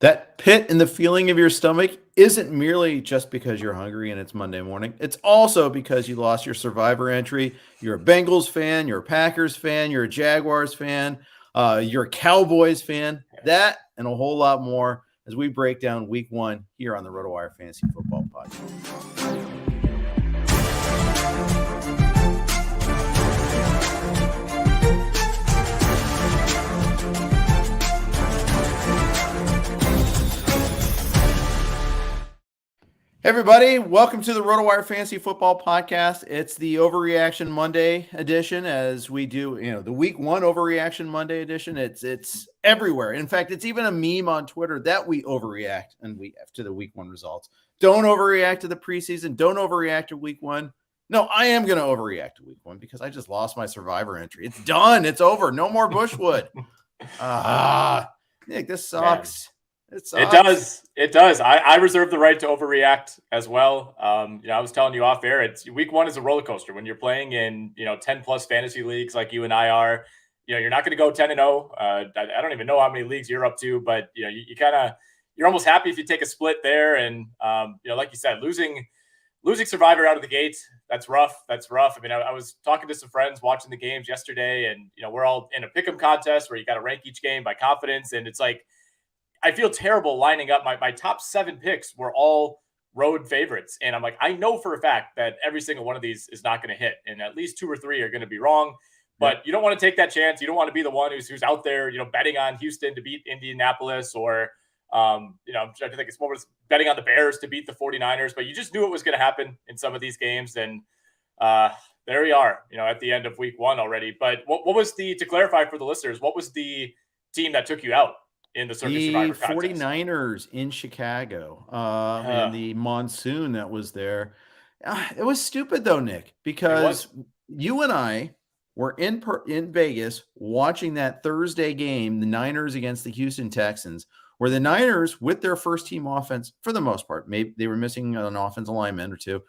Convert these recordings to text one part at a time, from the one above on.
That pit in the feeling of your stomach isn't merely just because you're hungry and it's Monday morning. It's also because you lost your Survivor entry. You're a Bengals fan, you're a Packers fan, you're a Jaguars fan, you're a Cowboys fan. That and a whole lot more as we break down week one here on the RotoWire Fantasy Football Podcast. Hey everybody, welcome to the RotoWire Fantasy Football Podcast. It's the Overreaction Monday edition, as we do, the Week One Overreaction Monday edition. It's everywhere. In fact, it's even a meme on Twitter that we overreact to the Week One results. Don't overreact to the preseason. Don't overreact to Week One. No, I am going to overreact to Week One because I just lost my Survivor entry. It's done. It's over. No more Bushwood. Nick, this sucks. Man. It does. I reserve the right to overreact as well. I was telling you off air, week one is a roller coaster when you're playing in, 10 plus fantasy leagues like you and I are. You're not going to go 10-0. I don't even know how many leagues you're up to, but you're almost happy if you take a split there. And like you said, losing Survivor out of the gate, that's rough. I mean, I was talking to some friends watching the games yesterday, and we're all in a pick'em contest where you got to rank each game by confidence, and it's like, I feel terrible lining up. My top 7 picks were all road favorites. And I'm like, I know for a fact that every single one of these is not going to hit. And at least 2 or 3 are going to be wrong. But you don't want to take that chance. You don't want to be the one who's out there, betting on Houston to beat Indianapolis, or, I'm trying to think, what was betting on the Bears to beat the 49ers. But you just knew it was going to happen in some of these games. And there we are, at the end of week one already. But what was to clarify for the listeners, what was the team that took you out in the Circa Survivor contest? 49ers in Chicago, and the monsoon that was there. It was stupid though, Nick, because you and I were in Vegas watching that Thursday game, the Niners against the Houston Texans, where the Niners, with their first team offense, for the most part, maybe they were missing an offensive lineman or two,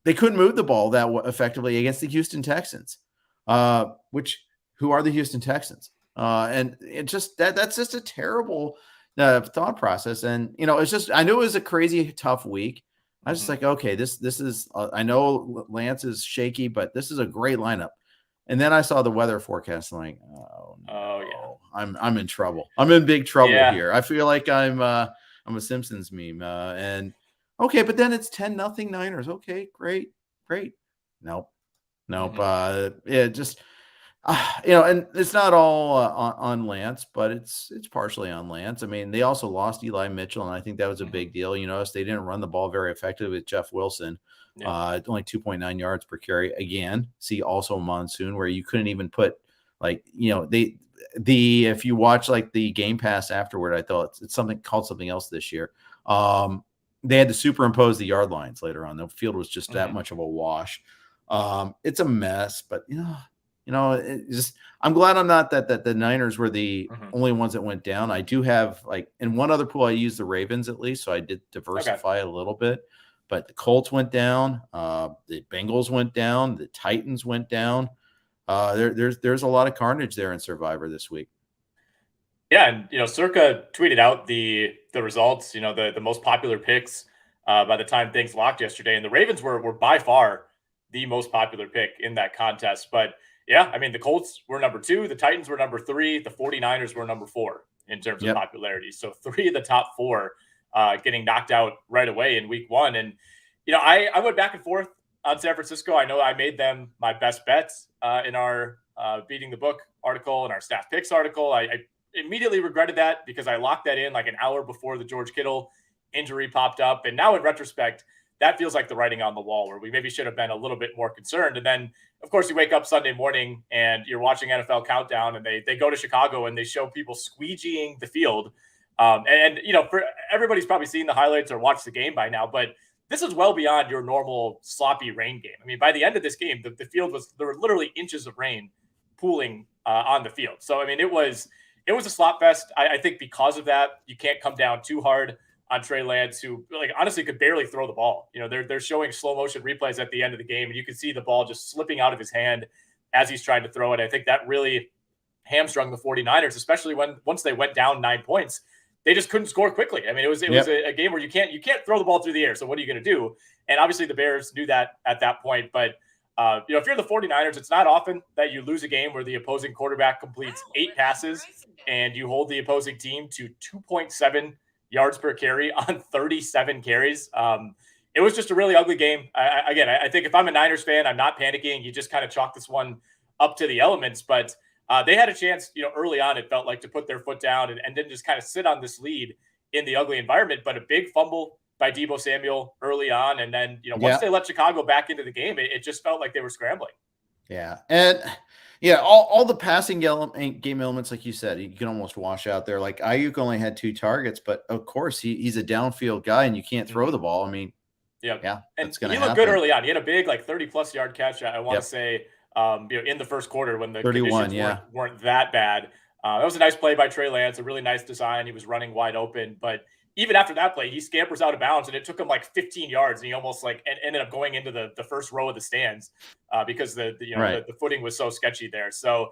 they couldn't move the ball that effectively against the Houston Texans, who are the Houston Texans. And it just that's just a terrible thought process. And it's just, I knew it was a crazy tough week. I was just like, okay, this is I know Lance is shaky, but this is a great lineup. And then I saw the weather forecast, and like, oh yeah, I'm in trouble. I'm in big trouble here. I feel like I'm a Simpsons meme. And okay, but then it's 10-0 Niners. Okay, great. Nope. Just. And it's not all on Lance, but it's partially on Lance. I mean, they also lost Eli Mitchell, and I think that was a big deal. You notice they didn't run the ball very effectively with Jeff Wilson. Only 2.9 yards per carry. Again, see also monsoon, where you couldn't even put if you watch like the Game Pass afterward, I thought it's something else this year. They had to superimpose the yard lines later on. The field was just that much of a wash. It's a mess, but I'm glad I'm not that the Niners were the only ones that went down. I do have, like, in one other pool, I used the Ravens at least, so I did diversify it a little bit. But the Colts went down, the Bengals went down, the Titans went down. There's a lot of carnage there in Survivor this week. Yeah, and Circa tweeted out the results, the most popular picks by the time things locked yesterday, and the Ravens were by far the most popular pick in that contest. But yeah, I mean, the Colts were number 2, the Titans were number 3, the 49ers were number 4 in terms of popularity. So 3 of the top 4 getting knocked out right away in week one. And, I went back and forth on San Francisco. I know I made them my best bets in our Beating the Book article and our Staff Picks article. I immediately regretted that because I locked that in like an hour before the George Kittle injury popped up. And now in retrospect, that feels like the writing on the wall, where we maybe should have been a little bit more concerned. And then, of course, you wake up Sunday morning and you're watching NFL Countdown, and they go to Chicago and they show people squeegeeing the field. For everybody's probably seen the highlights or watched the game by now, but this is well beyond your normal sloppy rain game. I mean, by the end of this game, the field there were literally inches of rain pooling on the field. So, I mean, it was a slop fest. I think because of that, you can't come down too hard on Trey Lance, who honestly could barely throw the ball. They're showing slow motion replays at the end of the game, and you can see the ball just slipping out of his hand as he's trying to throw it. I think that really hamstrung the 49ers, especially once they went down 9 points. they just couldn't score quickly. I mean, it was a game where you can't throw the ball through the air. So what are you going to do? And obviously the Bears knew that at that point. But if you're the 49ers, it's not often that you lose a game where the opposing quarterback completes 8 passes and you hold the opposing team to 2.7 yards per carry on 37 carries. It was just a really ugly game. I think if I'm a Niners fan, I'm not panicking. You just kind of chalk this one up to the elements. But they had a chance, early on, it felt like, to put their foot down and then just kind of sit on this lead in the ugly environment. But a big fumble by Deebo Samuel early on. And then, once they let Chicago back into the game, it just felt like they were scrambling. Yeah. And all the passing game elements, like you said, you can almost wash out there. Like Ayuk only had 2 targets, but of course he's a downfield guy and you can't throw the ball. I mean, yeah, and he looked good early on. He had a big, 30+ yard catch. I want to say, in the first quarter when the 31, conditions weren't that bad. That was a nice play by Trey Lance, a really nice design. He was running wide open, but even after that play, he scampers out of bounds, and it took him 15 yards, and he almost ended up going into the first row of the stands because the footing was so sketchy there. So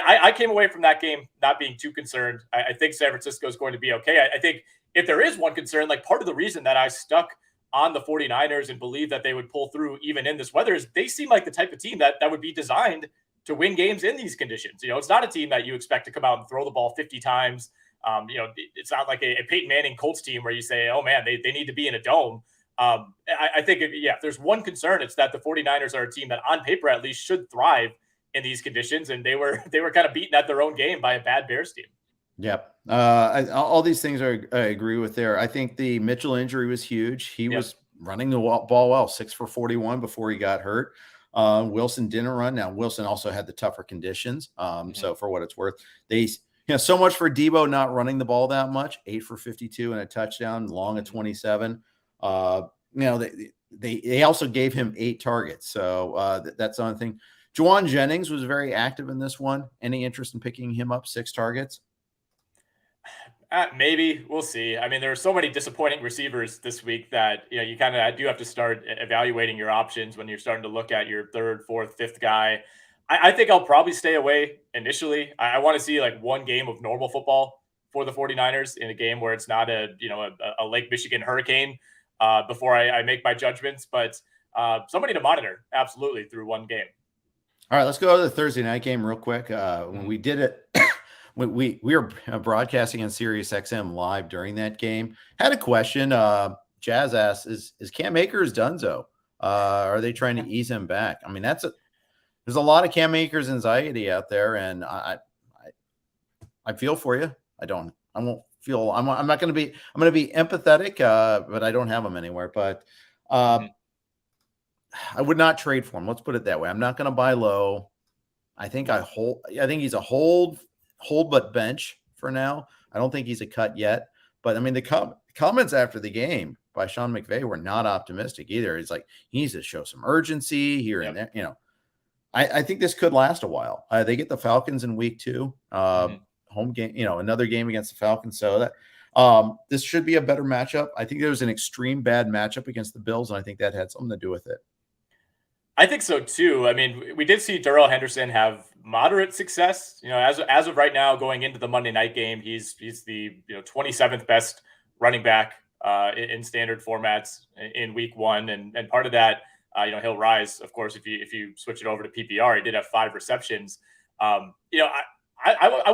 I came away from that game not being too concerned. I think San Francisco is going to be okay. I think if there is one concern, part of the reason that I stuck on the 49ers and believe that they would pull through even in this weather is they seem like the type of team that would be designed to win games in these conditions. It's not a team that you expect to come out and throw the ball 50 times. It's not like a Peyton Manning Colts team where you say, oh man, they need to be in a dome. I think if there's one concern, it's that the 49ers are a team that on paper at least should thrive in these conditions. And they were kind of beaten at their own game by a bad Bears team. Yep. All these things I agree with there. I think the Mitchell injury was huge. He was running the ball well, 6 for 41 before he got hurt. Wilson didn't run. Now Wilson also had the tougher conditions. So for what it's worth, so much for Deebo not running the ball that much, 8 for 52 and a touchdown, long of 27. They also gave him 8 targets. So that's another thing. Juwan Jennings was very active in this one. Any interest in picking him up? 6 targets? Maybe. We'll see. I mean, there are so many disappointing receivers this week that you kind of do have to start evaluating your options when you're starting to look at your 3rd, 4th, 5th guy. I think I'll probably stay away initially. I want to see one game of normal football for the 49ers in a game where it's not a Lake Michigan hurricane before I make my judgments. But somebody to monitor absolutely through one game. All right, let's go to the Thursday night game real quick. When we did it. We were broadcasting on Sirius XM live during that game. Had a question. Jazz asked, is Cam Akers donezo? Are they trying to ease him back? I mean, there's a lot of Cam Akers anxiety out there, and I feel for you. I'm going to be empathetic, but I don't have him anywhere. But I would not trade for him. Let's put it that way. I'm not going to buy low. I think he's a hold but bench for now. I don't think he's a cut yet. But I mean, the comments after the game by Sean McVay were not optimistic either. It's like he needs to show some urgency here and there. I think this could last a while. They get the Falcons in week 2, home game. Another game against the Falcons. So that this should be a better matchup. I think there was an extreme bad matchup against the Bills, and I think that had something to do with it. I think so too. I mean, we did see Darrell Henderson have moderate success. As of right now, going into the Monday night game, he's the 27th best running back in standard formats in week 1, and part of that, he'll rise, of course, if you switch it over to PPR. He did have 5 receptions. I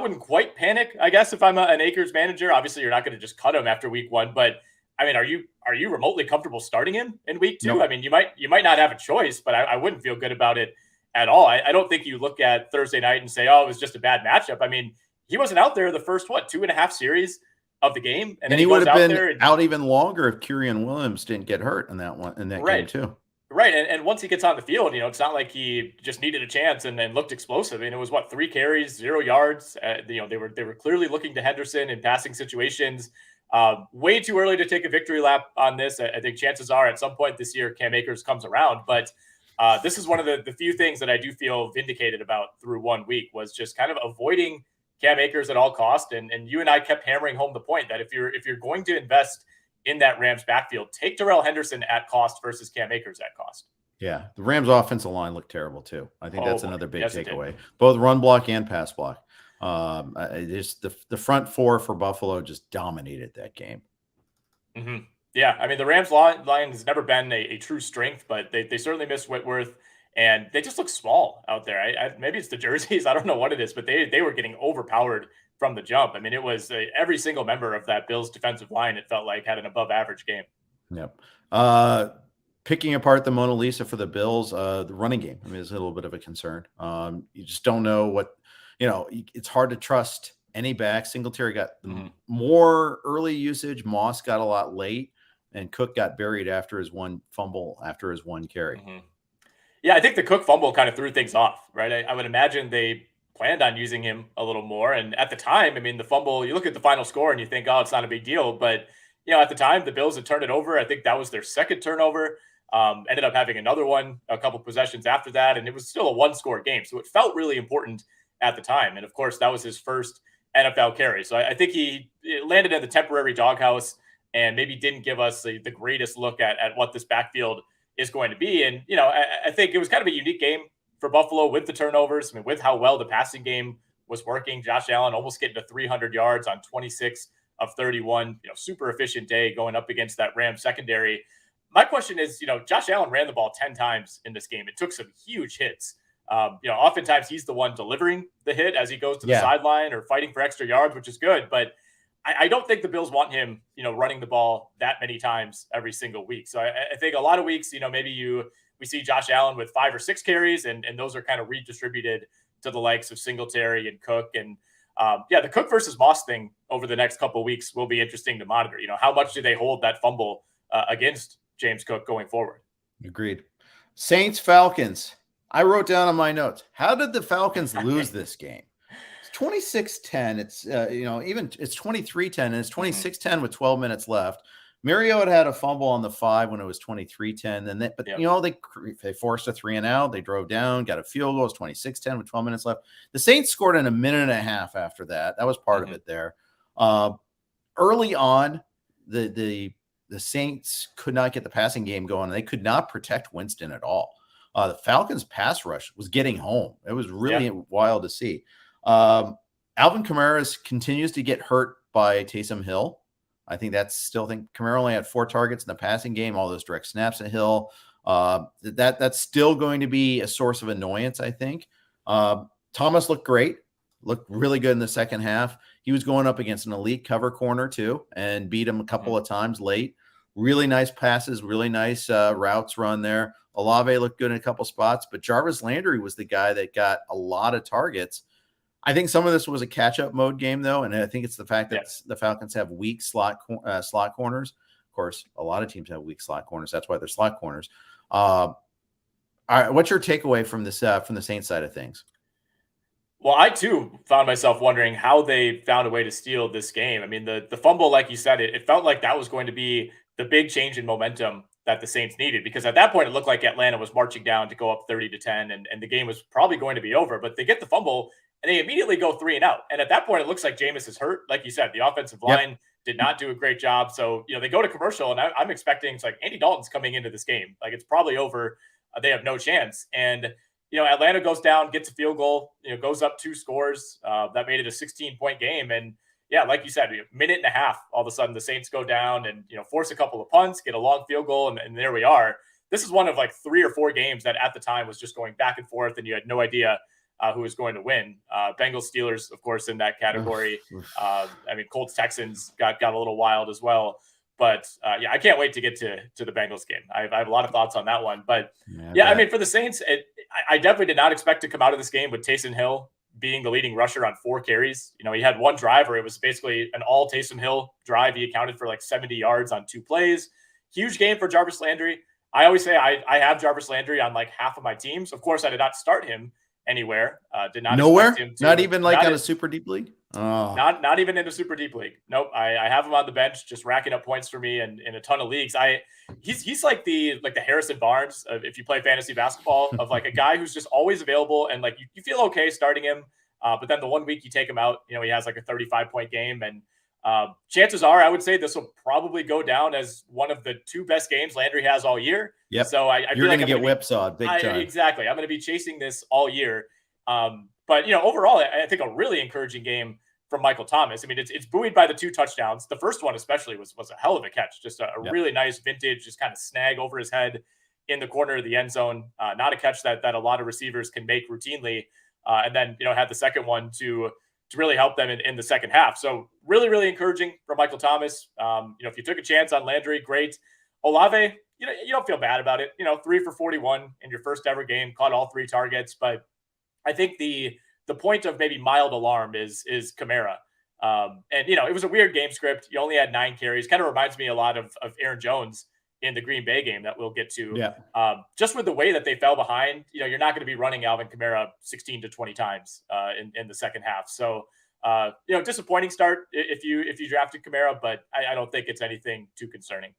wouldn't quite panic, I guess, if I'm an Akers manager. Obviously, you're not going to just cut him after week 1, but I mean, are you remotely comfortable starting him in week 2? Nope. I mean, you might not have a choice, but I wouldn't feel good about it at all. I don't think you look at Thursday night and say, oh, it was just a bad matchup. I mean, he wasn't out there the first 2.5 series of the game, and then he would have been out even longer if Kyren Williams didn't get hurt in that game too. Right, and once he gets on the field, it's not like he just needed a chance and then looked explosive. And it was 3 carries, 0 yards. They were clearly looking to Henderson in passing situations. Way too early to take a victory lap on this. I think chances are at some point this year, Cam Akers comes around. But this is one of the few things that I do feel vindicated about through 1 week was just kind of avoiding Cam Akers at all cost. And you and I kept hammering home the point that if you're going to invest in that Rams backfield, take Darrell Henderson at cost versus Cam Akers at cost. Yeah, the Rams offensive line looked terrible too. I think that's another big takeaway, both run block and pass block. Just the front four for Buffalo just dominated that game. Mm-hmm. Yeah, I mean, the Rams line has never been a true strength, but they certainly missed Whitworth, and they just look small out there. Maybe it's the jerseys, I don't know what it is, but they were getting overpowered from the jump. I mean, it was every single member of that Bills defensive line, it felt like, had an above average game. Yep. Picking apart the Mona Lisa for the Bills, the running game, I mean, is a little bit of a concern. You just don't know what, it's hard to trust any back. Singletary got more early usage. Moss got a lot late, and Cook got buried after his one fumble, after his one carry. Yeah, I think the Cook fumble kind of threw things off, right? I would imagine they planned on using him a little more. And at the time, I mean, the fumble, you look at the final score and you think, oh, it's not a big deal. But, at the time, the Bills had turned it over. I think that was their second turnover. Ended up having another one a couple possessions after that. And it was still a one-score game. So it felt really important at the time. And, of course, that was his first NFL carry. So I think he landed in the temporary doghouse and maybe didn't give us the greatest look at what this backfield is going to be. And, I think it was kind of a unique game for Buffalo with the turnovers. I mean, with how well the passing game was working. Josh Allen almost getting to 300 yards on 26 of 31, super efficient day going up against that Rams secondary. My question is, Josh Allen ran the ball 10 times in this game. It took some huge hits. Oftentimes he's the one delivering the hit as he goes to the sideline or fighting for extra yards, which is good. But I don't think the Bills want him, running the ball that many times every single week. So I think a lot of weeks, maybe we see Josh Allen with 5 or 6 carries, and those are kind of redistributed to the likes of Singletary and Cook. And the Cook versus Moss thing over the next couple of weeks will be interesting to monitor. How much do they hold that fumble against James Cook going forward? Agreed. Saints Falcons. I wrote down on my notes, how did the Falcons lose this game? 26-10. It's even it's 23-10, and it's 26-10 with 12 minutes left. Mariota had a fumble on the 5 when it was 23-10. Then they forced a 3-and-out. They drove down, got a field goal. It's 26-10 with 12 minutes left. The Saints scored in a minute and a half after that. That was part of it there. Early on, the Saints could not get the passing game going, and they could not protect Winston at all. The Falcons' pass rush was getting home. It was really wild to see. Alvin Kamara continues to get hurt by Taysom Hill. I think Kamara only had 4 targets in the passing game, all those direct snaps at Hill. That's still going to be a source of annoyance, I think. Thomas looked great, looked really good in the second half. He was going up against an elite cover corner too, and beat him a couple of times late. Really nice passes, really nice routes run there. Olave looked good in a couple spots, but Jarvis Landry was the guy that got a lot of targets. I think some of this was a catch-up mode game, though, and I think it's the fact that the Falcons have weak slot corners. Of course, a lot of teams have weak slot corners. That's why they're slot corners. All right, what's your takeaway from this from the Saints side of things? Well, I too found myself wondering how they found a way to steal this game. I mean, the fumble, like you said, it felt like that was going to be the big change in momentum that the Saints needed, because at that point it looked like Atlanta was marching down to go up 30-10, and the game was probably going to be over. But they get the fumble and they immediately go 3-and-out. And at that point, it looks like Jameis is hurt. Like you said, the offensive line did not do a great job. So, they go to commercial, and I'm expecting it's like Andy Dalton's coming into this game. Like, it's probably over. They have no chance. And, Atlanta goes down, gets a field goal, goes up 2 scores. That made it a 16-point game. And, like you said, a minute and a half, all of a sudden the Saints go down and, force a couple of punts, get a long field goal, and there we are. This is one of like 3 or 4 games that at the time was just going back and forth, and you had no idea who was going to win. Bengals, Steelers, of course, in that category. Colts, Texans got a little wild as well. But I can't wait to get to the Bengals game. I have a lot of thoughts on that one. But for the Saints, I definitely did not expect to come out of this game with Taysom Hill being the leading rusher on 4 carries. He had one drive where it was basically an all Taysom Hill drive. He accounted for like 70 yards on 2 plays. Huge game for Jarvis Landry. I always say I have Jarvis Landry on like half of my teams. Of course, I did not start him anywhere. Did not nowhere. Not even on a super deep league. Oh. Not even in a super deep league. Nope. I have him on the bench, just racking up points for me in a ton of leagues. He's like the Harrison Barnes of, if you play fantasy basketball, of like a guy who's just always available, and like you feel okay starting him. But then the one week you take him out, he has like a 35-point game, and chances are I would say this will probably go down as one of the 2 best games Landry has all year. Yep. So you're going to get whipsawed big time. Exactly. I'm going to be chasing this all year. But, overall, I think a really encouraging game from Michael Thomas. I mean, it's buoyed by the 2 touchdowns. The first one especially was a hell of a catch, just a really nice vintage, just kind of snag over his head in the corner of the end zone. Not a catch that a lot of receivers can make routinely. And then, had the second one to really help them in the second half. So really, really encouraging for Michael Thomas. If you took a chance on Landry, great. Olave, you don't feel bad about it. 3 for 41 in your first ever game, caught all 3 targets. But I think the point of maybe mild alarm is Kamara. And, it was a weird game script. You only had 9 carries. Kind of reminds me a lot of Aaron Jones in the Green Bay game that we'll get to. Yeah. Just with the way that they fell behind, you're not going to be running Alvin Kamara 16 to 20 times in the second half. So, disappointing start if you drafted Kamara, but I don't think it's anything too concerning.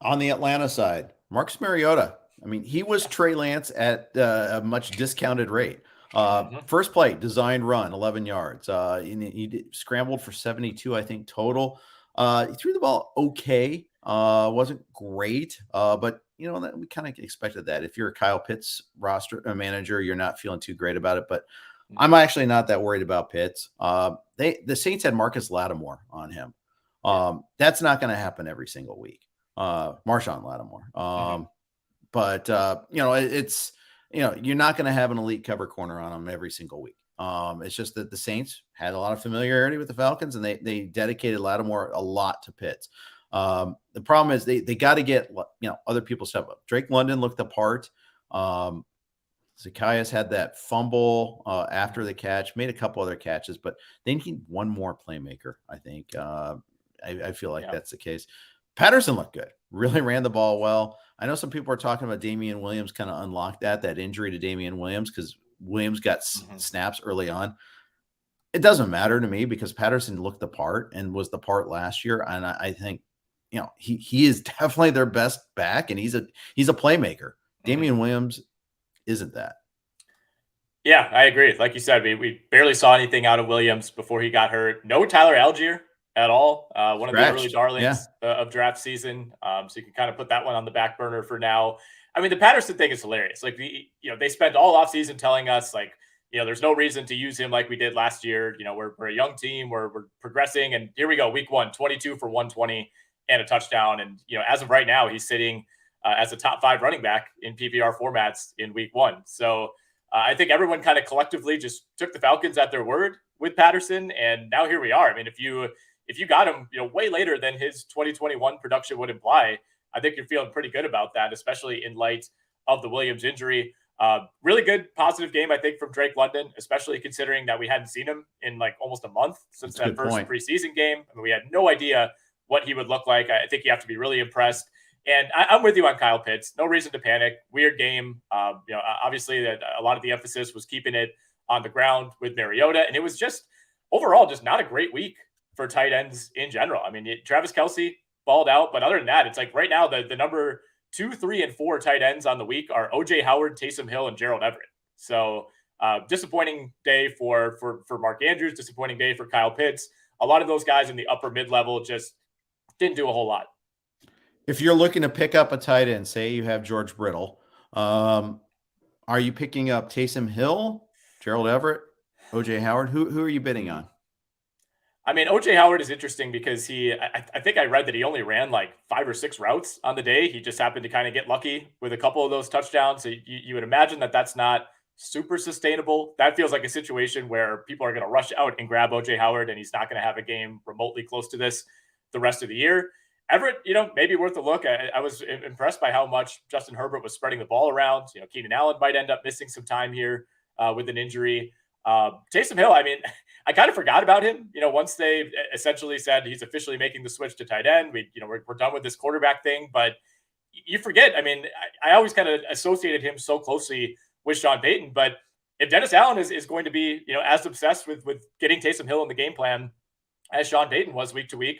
On the Atlanta side, Marcus Mariota. I mean, he was Trey Lance at a much discounted rate. First play, designed run, 11 yards. He scrambled for 72, I think, total. He threw the ball okay. Wasn't great, but that we kind of expected that. If you're a Kyle Pitts roster manager, you're not feeling too great about it. But I'm actually not that worried about Pitts. The Saints had Marcus Lattimore on him. That's not going to happen every single week. Marshawn Lattimore. But it's you're not going to have an elite cover corner on him every single week. It's just that the Saints had a lot of familiarity with the Falcons, and they dedicated Lattimore a lot to Pitts. The problem is they got to get other people step up. Drake London looked the part. Zacchaeus had that fumble after the catch, made a couple other catches, but they need one more playmaker. I think I feel like that's the case. Patterson looked good, really ran the ball well. I know some people are talking about Damian Williams kind of unlocked that injury to Damian Williams because Williams got snaps early on. It doesn't matter to me because Patterson looked the part and was the part last year. And I think, he is definitely their best back, and he's a playmaker. Damian Williams isn't that. Yeah, I agree. Like you said, we barely saw anything out of Williams before he got hurt. No Tyler Algier at all. One of the early darlings of draft season. So you can kind of put that one on the back burner for now. I mean, the Patterson thing is hilarious. Like, they spent all offseason telling us, like, there's no reason to use him like we did last year. We're a young team. We're progressing. And here we go. Week 1, 22 for 120 and a touchdown. And, as of right now, he's sitting as a top 5 running back in PPR formats in week 1. So I think everyone kind of collectively just took the Falcons at their word with Patterson. And now here we are. I mean, if you got him, way later than his 2021 production would imply, I think you're feeling pretty good about that, especially in light of the Williams injury. Really good positive game, I think, from Drake London, especially considering that we hadn't seen him in like almost a month since that first preseason game. I mean, we had no idea what he would look like. I think you have to be really impressed. And I'm with you on Kyle Pitts. No reason to panic. Weird game. Obviously that a lot of the emphasis was keeping it on the ground with Mariota. And it was just overall just not a great week for tight ends in general. I mean, Travis Kelce balled out, but other than that, it's like right now the number 2, 3, and 4 tight ends on the week are OJ Howard, Taysom Hill, and Gerald Everett. So disappointing day for Mark Andrews, disappointing day for Kyle Pitts. A lot of those guys in the upper mid-level just didn't do a whole lot. If you're looking to pick up a tight end, say you have George Brittle, are you picking up Taysom Hill, Gerald Everett, OJ Howard? Who are you bidding on? I mean, OJ Howard is interesting because I think I read that he only ran like 5 or 6 routes on the day. He just happened to kind of get lucky with a couple of those touchdowns. So you would imagine that that's not super sustainable. That feels like a situation where people are going to rush out and grab OJ Howard, and he's not going to have a game remotely close to this the rest of the year. Everett, maybe worth a look. I was impressed by how much Justin Herbert was spreading the ball around. Keenan Allen might end up missing some time here with an injury. Taysom Hill, I mean, I kind of forgot about him. Once they essentially said he's officially making the switch to tight end, we're done with this quarterback thing. But you forget. I mean, I always kind of associated him so closely with Sean Payton. But if Dennis Allen is going to be as obsessed with getting Taysom Hill in the game plan as Sean Payton was week to week,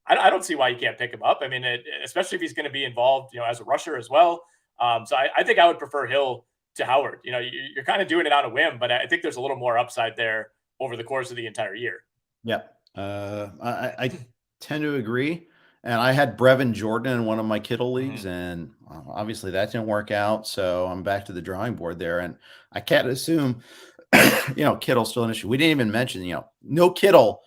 I don't see why you can't pick him up. I mean, especially if he's going to be involved, as a rusher as well. So I think I would prefer Hill to Howard. You're kind of doing it on a whim, but I think there's a little more upside there over the course of the entire year. Yeah. I tend to agree. And I had Brevin Jordan in one of my Kittle leagues, and obviously that didn't work out. So I'm back to the drawing board there. And I can't assume Kittle's still an issue. We didn't even mention, no Kittle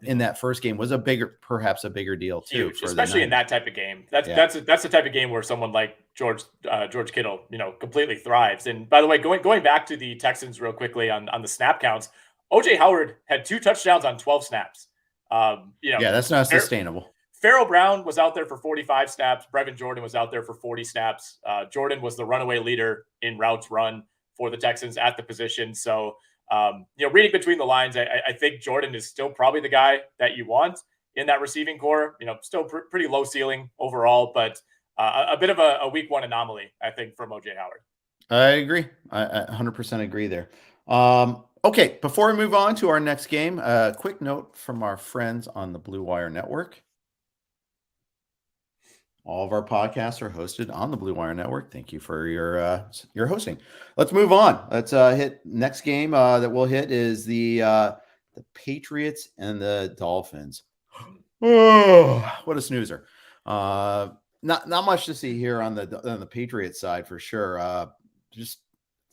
in that first game was perhaps a bigger deal too. Huge, especially in that type of game. That's the type of game where someone like George Kittle, completely thrives. And by the way, going back to the Texans real quickly on the snap counts, OJ Howard had 2 touchdowns on 12 snaps. That's not sustainable. Pharaoh Brown was out there for 45 snaps. Brevin Jordan was out there for 40 snaps. Jordan was the runaway leader in routes run for the Texans at the position. So, reading between the lines, I think Jordan is still probably the guy that you want in that receiving core. Still pretty low ceiling overall, but a bit of a week 1 anomaly, I think, from OJ Howard. I agree. I 100% agree there. Okay, before we move on to our next game, a quick note from our friends on the Blue Wire Network. All of our podcasts are hosted on the Blue Wire Network. Thank you for your hosting. Let's move on. Let's hit next game that we'll hit is the Patriots and the Dolphins. Oh, what a snoozer! Not much to see here on the Patriots side for sure. Just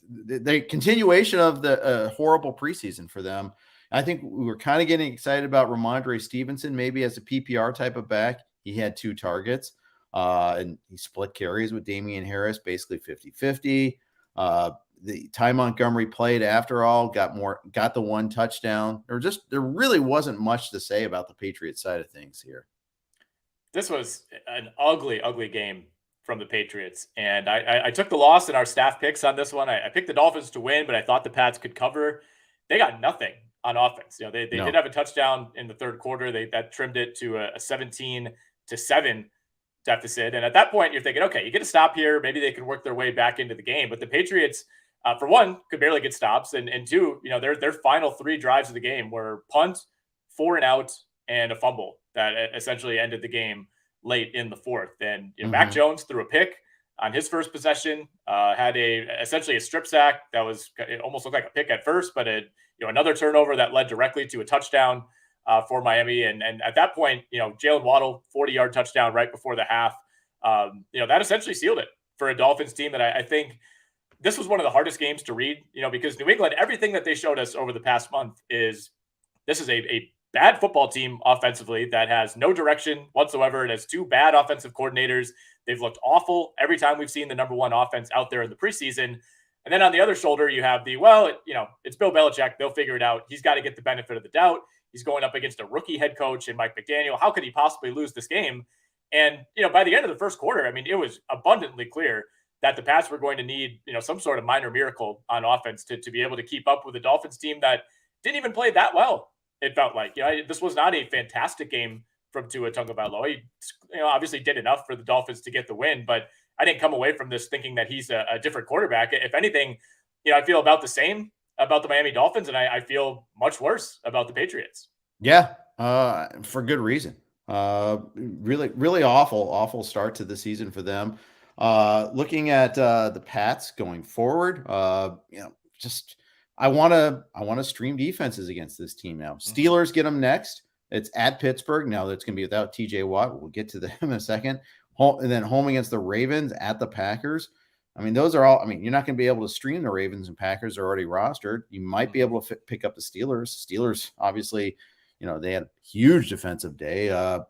the continuation of the horrible preseason for them. I think we were kind of getting excited about Ramondre Stevenson, maybe as a PPR type of back. He had 2 targets. And he split carries with Damian Harris, basically 50-50. The Ty Montgomery played after all, got the 1 touchdown. There really wasn't much to say about the Patriots side of things here. This was an ugly, ugly game from the Patriots. And I took the loss in our staff picks on this one. I picked the Dolphins to win, but I thought the Pats could cover. They got nothing on offense. They did have a touchdown in the third quarter. That trimmed it to a 17-7 deficit. And at that point, you're thinking, okay, you get a stop here. Maybe they can work their way back into the game. But the Patriots, for one, could barely get stops. And 2, their final 3 drives of the game were punt, 4 and out, and a fumble that essentially ended the game late in the 4th. And Mac Jones threw a pick on his first possession, had essentially a strip sack that it almost looked like a pick at first, but another turnover that led directly to a touchdown for Miami. And at that point, Jalen Waddle, 40-yard touchdown right before the half. That essentially sealed it for a Dolphins team that I think this was one of the hardest games to read, because New England, everything that they showed us over the past month is this is a bad football team offensively that has no direction whatsoever. It has 2 bad offensive coordinators. They've looked awful every time we've seen the number 1 offense out there in the preseason. And then on the other shoulder, you have it's Bill Belichick. They'll figure it out. He's got to get the benefit of the doubt. He's going up against a rookie head coach and Mike McDaniel. How could he possibly lose this game? And, by the end of the first quarter, it was abundantly clear that the Pats were going to need, some sort of minor miracle on offense to be able to keep up with a Dolphins team that didn't even play that well. It felt like, this was not a fantastic game from Tua Tagovailoa. He, obviously did enough for the Dolphins to get the win, but I didn't come away from this thinking that he's a different quarterback. If anything, I feel about the same about the Miami Dolphins, and I feel much worse about the Patriots. Yeah, for good reason. Really, really awful start to the season for them. Looking at the Pats going forward, I want to stream defenses against this team now. Steelers get them next. It's at Pittsburgh. Now that's going to be without TJ Watt. We'll get to them in a second. And then home against the Ravens, at the Packers. Those are all, you're not going to be able to stream the Ravens and Packers are already rostered. You might be able to pick up the Steelers. Steelers, obviously, they had a huge defensive day.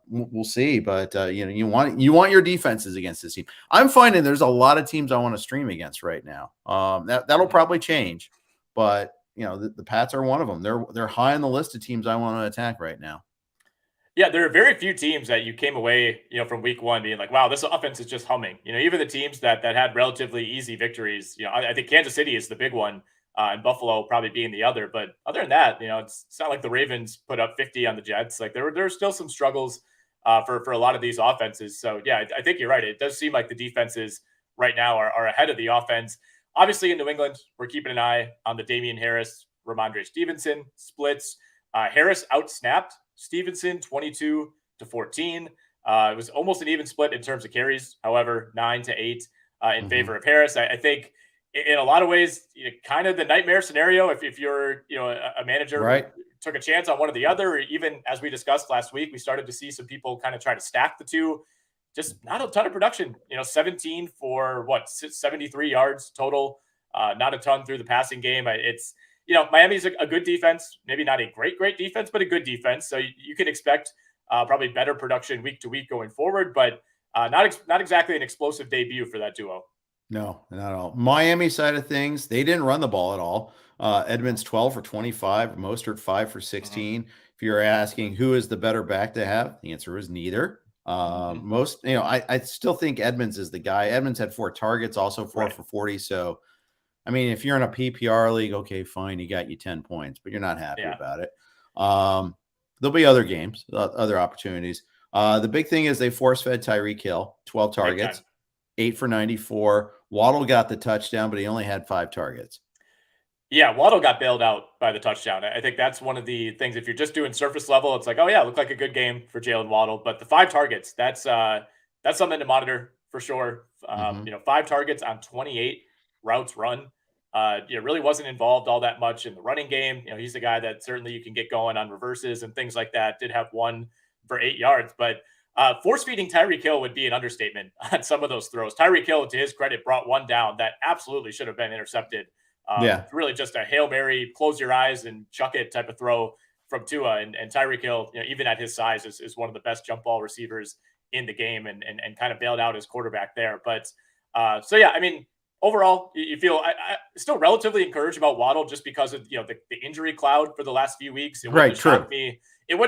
We'll see, but you want your defenses against this team. I'm finding there's a lot of teams I want to stream against right now. That'll probably change, but the Pats are one of them. They're high on the list of teams I want to attack right now. Yeah, there are very few teams that you came away, from week 1 being like, wow, this offense is just humming. Even the teams that had relatively easy victories, I think Kansas City is the big one, and Buffalo probably being the other. But other than that, it's not like the Ravens put up 50 on the Jets. Like there are still some struggles for a lot of these offenses. So yeah, I think you're right. It does seem like the defenses right now are ahead of the offense. Obviously in New England, we're keeping an eye on the Damian Harris, Ramondre Stevenson splits. Harris outsnapped Stevenson 22-14. It was almost an even split in terms of carries. However, 9-8 in favor of Harris. I think in a lot of ways, kind of the nightmare scenario. If you're, a manager, right, took a chance on one or the other, or even as we discussed last week, we started to see some people kind of try to stack the two. Just not a ton of production. 17 for 73 yards total. Not a ton through the passing game. It's Miami's a good defense, maybe not a great defense, but a good defense. So you can expect probably better production week to week going forward, but not exactly an explosive debut for that duo. No, not at all. Miami side of things, they didn't run the ball at all. Edmonds 12 for 25, Mostert 5 for 16. If you're asking who is the better back to have, the answer is neither. I still think Edmonds is the guy. Edmonds had 4 targets, also 4 for 40. So, I mean, if you're in a PPR league, okay, fine, he got you 10 points, but you're not happy about it. There'll be other games, other opportunities. The big thing is they force-fed Tyreek Hill, 12 targets, 8 for 94. Waddle got the touchdown, but he only had 5 targets. Yeah, Waddle got bailed out by the touchdown. I think that's one of the things. If you're just doing surface level, it's like, oh yeah, looked like a good game for Jalen Waddle. But the 5 targets, that's something to monitor for sure. 5 targets on 28 routes run. Really wasn't involved all that much in the running game. He's the guy that certainly you can get going on reverses and things like that. Did have 1 for 8 yards, but force feeding Tyreek Hill would be an understatement on some of those throws. Tyreek Hill, to his credit, brought 1 down that absolutely should have been intercepted. Really just a Hail Mary, close your eyes and chuck it type of throw from Tua. And Tyreek Hill, even at his size, is one of the best jump ball receivers in the game and kind of bailed out his quarterback there. But overall, you feel I still relatively encouraged about Waddle just because of the injury cloud for the last few weeks. It wouldn't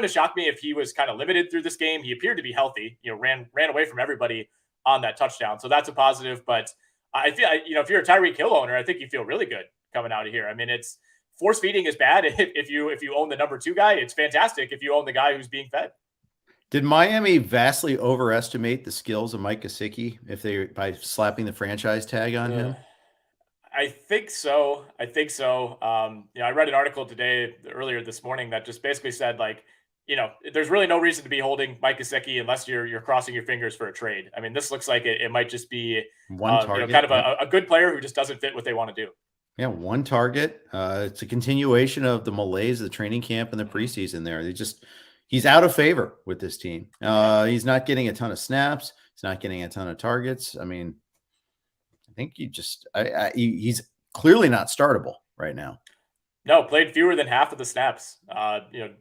have shocked me if he was kind of limited through this game. He appeared to be healthy. Ran away from everybody on that touchdown, so that's a positive. But I feel if you're a Tyreek Hill owner, I think you feel really good coming out of here. I mean, it's force feeding is bad if you own the number 2 guy. It's fantastic if you own the guy who's being fed. Did Miami vastly overestimate the skills of Mike Gesicki by slapping the franchise tag on him? I think so. I read an article earlier this morning that just basically said there's really no reason to be holding Mike Gesicki unless you're crossing your fingers for a trade. I mean, this looks like it might just be one target, kind of a good player who just doesn't fit what they want to do. Yeah, 1 target. It's a continuation of the malaise of the training camp and the preseason there. He's out of favor with this team. He's not getting a ton of snaps. He's not getting a ton of targets. I mean, I think he's clearly not startable right now. No, played fewer than half of the snaps.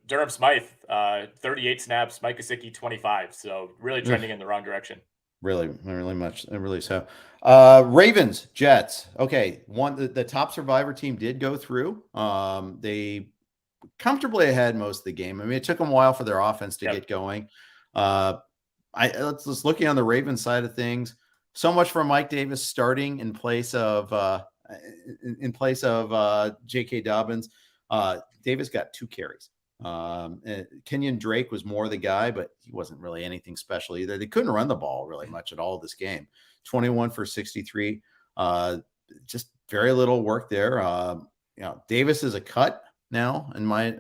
Durham Smythe, 38 snaps, Mike Gesicki, 25. So really trending in the wrong direction. Really so. Ravens, Jets. Okay, the top Survivor team did go through. They comfortably ahead most of the game. I mean, it took them a while for their offense to get going. Let's looking on the Ravens side of things. So much for Mike Davis starting in place of J.K. Dobbins. Davis got 2 carries. Kenyon Drake was more the guy, but he wasn't really anything special either. They couldn't run the ball really much at all this game. 21 for 63. Just very little work there. Davis is a cut now in my